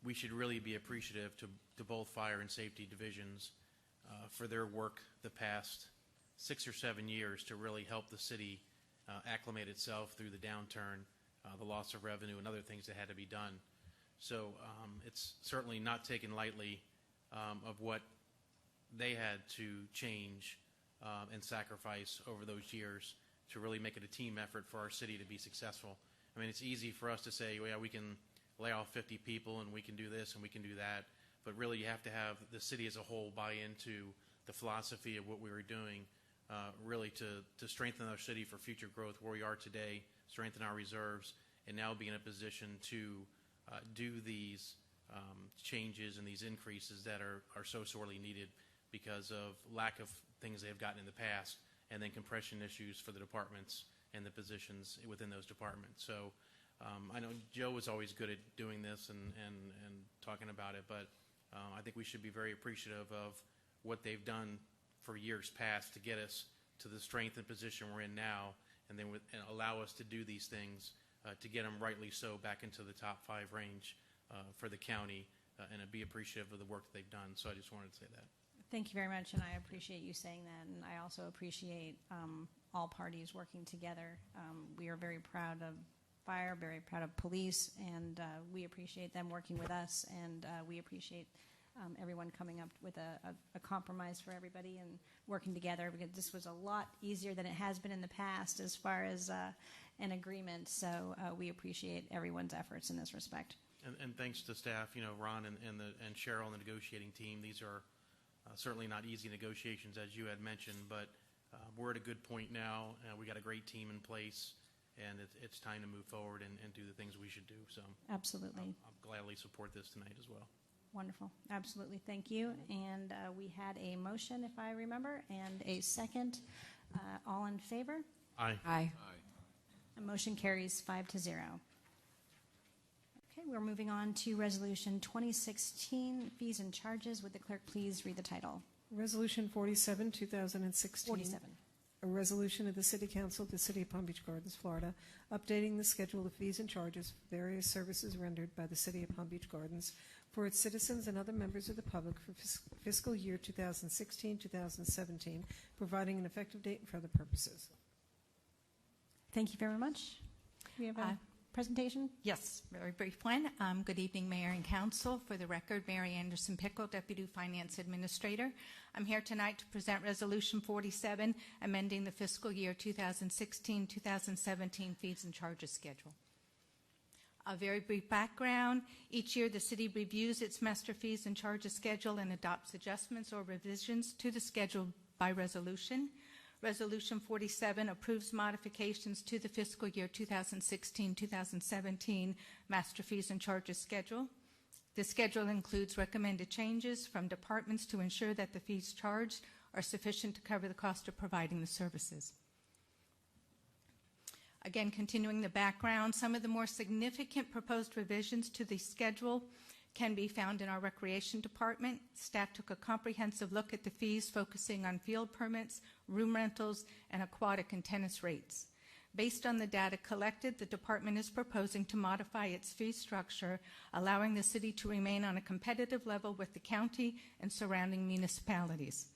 we should really be appreciative to both fire and safety divisions for their work the past 6 or 7 years to really help the city acclimate itself through the downturn, the loss of revenue, and other things that had to be done. So it's certainly not taken lightly of what they had to change and sacrifice over those years to really make it a team effort for our city to be successful. I mean, it's easy for us to say, well, yeah, we can lay off 50 people and we can do this and we can do that, but really you have to have the city as a whole buy into the philosophy of what we were doing, really to strengthen our city for future growth where we are today, strengthen our reserves, and now be in a position to do these changes and these increases that are so sorely needed because of lack of things they have gotten in the past, and then compression issues for the departments and the positions within those departments. So I know Joe was always good at doing this and talking about it, but I think we should be very appreciative of what they've done for years past to get us to the strength and position we're in now, and then and allow us to do these things to get them rightly so back into the top 5 range for the county, and be appreciative of the work that they've done. So I just wanted to say that. Thank you very much, and I appreciate you saying that, and I also appreciate all parties working together. We are very proud of fire, very proud of police, and we appreciate them working with us, and we appreciate everyone coming up with a compromise for everybody and working together, because this was a lot easier than it has been in the past as far as an agreement. So we appreciate everyone's efforts in this respect. And thanks to staff, Ron and Cheryl and the negotiating team. These are certainly not easy negotiations, as you had mentioned, but we're at a good point now. We got a great team in place, and it's time to move forward and do the things we should do. So absolutely, I'll gladly support this tonight as well. Wonderful. Absolutely. Thank you. And we had a motion, if I remember, and a second. All in favor? Aye. Aye. A motion carries 5-0. Okay, we're moving on to Resolution 2016, Fees and Charges. Would the clerk please read the title? Resolution 47, 2016. 47. A resolution of the City Council of the City of Palm Beach Gardens, Florida, updating the schedule of fees and charges for various services rendered by the City of Palm Beach Gardens for its citizens and other members of the public for fiscal year 2016-2017, providing an effective date and for other purposes. Thank you very much. We have a presentation? Yes, very brief one. Good evening, Mayor and Council. For the record, Mary Anderson Pickle, Deputy Finance Administrator. I'm here tonight to present Resolution 47, amending the fiscal year 2016-2017 fees and charges schedule. A very brief background. Each year, the city reviews its master fees and charges schedule and adopts adjustments or revisions to the schedule by resolution. Resolution 47 approves modifications to the fiscal year 2016-2017 master fees and charges schedule. The schedule includes recommended changes from departments to ensure that the fees charged are sufficient to cover the cost of providing the services. Again, continuing the background, some of the more significant proposed revisions to the schedule can be found in our Recreation Department. Staff took a comprehensive look at the fees, focusing on field permits, room rentals, and aquatic and tennis rates. Based on the data collected, the department is proposing to modify its fee structure, allowing the city to remain on a competitive level with the county and surrounding municipalities.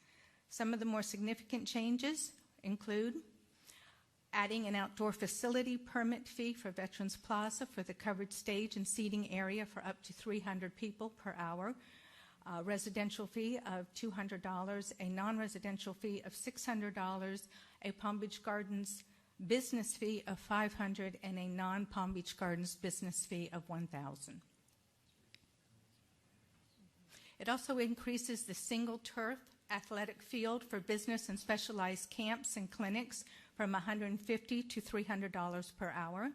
Some of the more significant changes include adding an outdoor facility permit fee for Veterans Plaza for the covered stage and seating area for up to 300 people per hour, a residential fee of $200, a non-residential fee of $600, a Palm Beach Gardens business fee of $500, and a non-Palm Beach Gardens business fee of $1,000. It also increases the single turf athletic field for business and specialized camps and clinics from $150 to $300 per hour.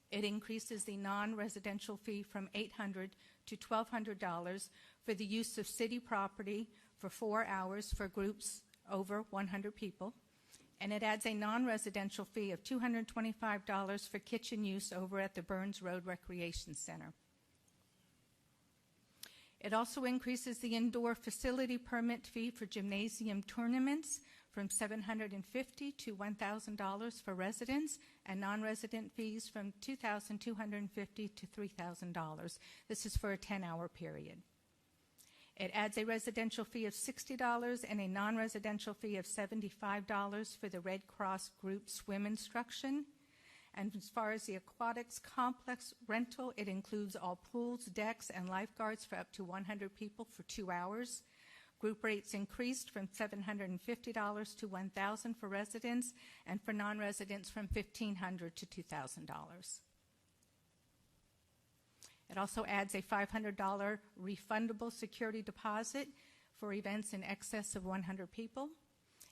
It increases the non-residential fee from $800 to $1,200 for the use of city property for 4 hours for groups over 100 people. And it adds a non-residential fee of $225 for kitchen use over at the Burns Road Recreation Center. It also increases the indoor facility permit fee for gymnasium tournaments from $750 to $1,000 for residents, and non-resident fees from $2,250 to $3,000. This is for a 10-hour period. It adds a residential fee of $60 and a non-residential fee of $75 for the Red Cross group swim instruction. And as far as the aquatics complex rental, it includes all pools, decks, and lifeguards for up to 100 people for 2 hours. Group rates increased from $750 to $1,000 for residents, and for non-residents from $1,500 to $2,000. It also adds a $500 refundable security deposit for events in excess of 100 people,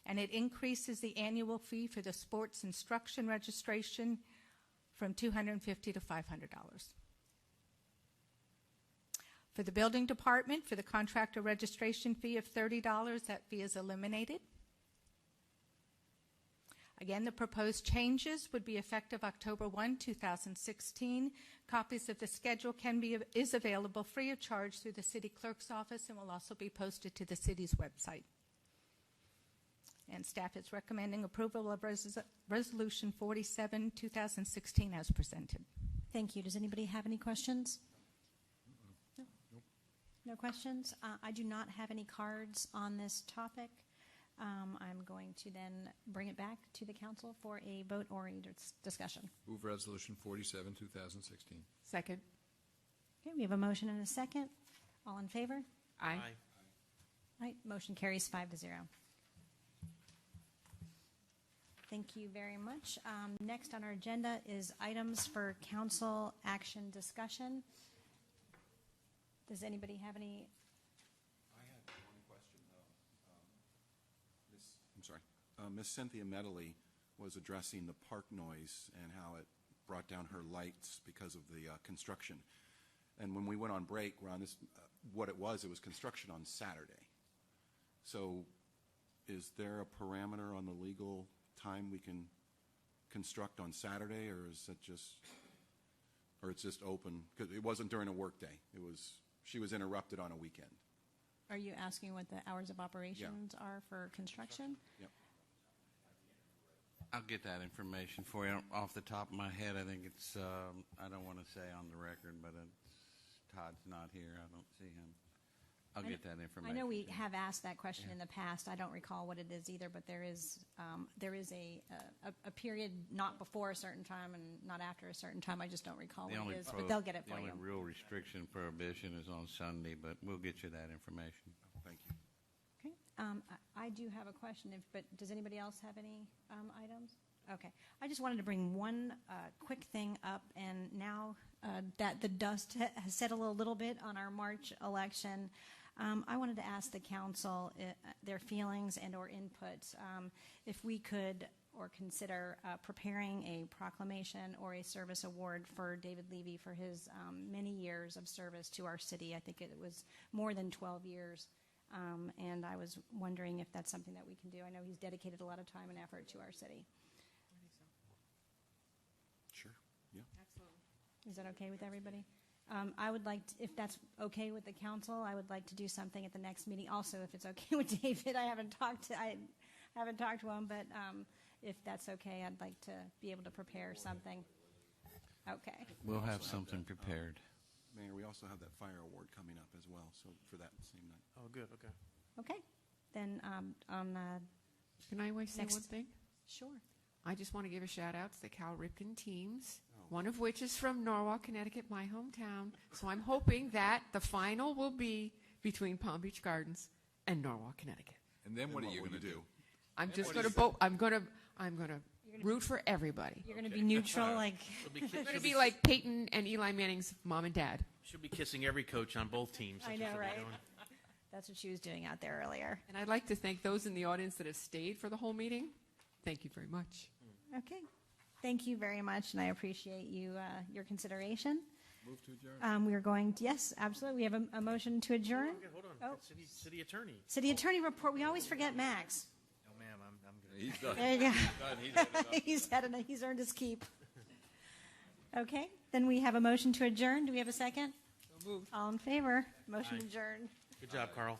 and it increases the annual fee for the sports instruction registration from $250 to $500. For the building department, for the contractor registration fee of $30, that fee is eliminated. Again, the proposed changes would be effective October 1, 2016. Copies of the schedule is available free of charge through the city clerk's office and will also be posted to the city's website. And staff is recommending approval of Resolution 47, 2016 as presented. Thank you. Does anybody have any questions? No? No questions? I do not have any cards on this topic. I'm going to then bring it back to the council for a vote or a discussion. Move Resolution 47, 2016. Second. Okay, we have a motion and a second. All in favor? Aye. All right, motion carries 5-0. Thank you very much. Next on our agenda is items for council action discussion. Does anybody have any? I had one question, though. I'm sorry. Miss Cynthia Medley was addressing the park noise and how it brought down her lights because of the construction. And when we went on break, Ron, what it was construction on Saturday. So is there a parameter on the legal time we can construct on Saturday, or is it just, or it's just open? Because it wasn't during a work day. She was interrupted on a weekend. Are you asking what the hours of operations are for construction? Yep. I'll get that information for you. Off the top of my head, I think it's, I don't want to say on the record, but Todd's not here. I don't see him. I'll get that information. I know we have asked that question in the past. I don't recall what it is either, but there is a period not before a certain time and not after a certain time. I just don't recall what it is, but they'll get it for you. The only real restriction prohibition is on Sunday, but we'll get you that information. Thank you. Okay. I do have a question, but does anybody else have any items? Okay. I just wanted to bring one quick thing up, and now that the dust has settled a little bit on our March election, I wanted to ask the council their feelings and or inputs. If we could or consider preparing a proclamation or a service award for David Levy for his many years of service to our city. I think it was more than 12 years. And I was wondering if that's something that we can do. I know he's dedicated a lot of time and effort to our city. Sure. Yeah. Absolutely. Is that okay with everybody? I would like to, if that's okay with the council, I would like to do something at the next meeting. Also, if it's okay with David, I haven't talked to him, but if that's okay, I'd like to be able to prepare something. Okay. We'll have something prepared. Mayor, we also have that fire award coming up as well, so for that same night. Oh, good. Okay. Okay. Then Can I say next- one thing? Sure. I just want to give a shout out to the Cal Ripken teams, one of which is from Norwalk, Connecticut, my hometown. So I'm hoping that the final will be between Palm Beach Gardens and Norwalk, Connecticut. And then what are you going to do? I'm just going to vote. I'm going to root for everybody. You're going to be neutral, like. I'm going to be like Peyton and Eli Manning's mom and dad. She'll be kissing every coach on both teams. I know, right? That's what she was doing out there earlier. And I'd like to thank those in the audience that have stayed for the whole meeting. Thank you very much. Okay. Thank you very much, and I appreciate your consideration. Move to adjourn. We are going to, yes, absolutely. We have a motion to adjourn. Hold on. Oh. City attorney. City attorney report. We always forget Max. Oh, ma'am, I'm good. He's done. There you go. He's done. He's had enough. He's earned his keep. Okay, then we have a motion to adjourn. Do we have a second? All in favor? Motion Aye. adjourned. Good job, Carl.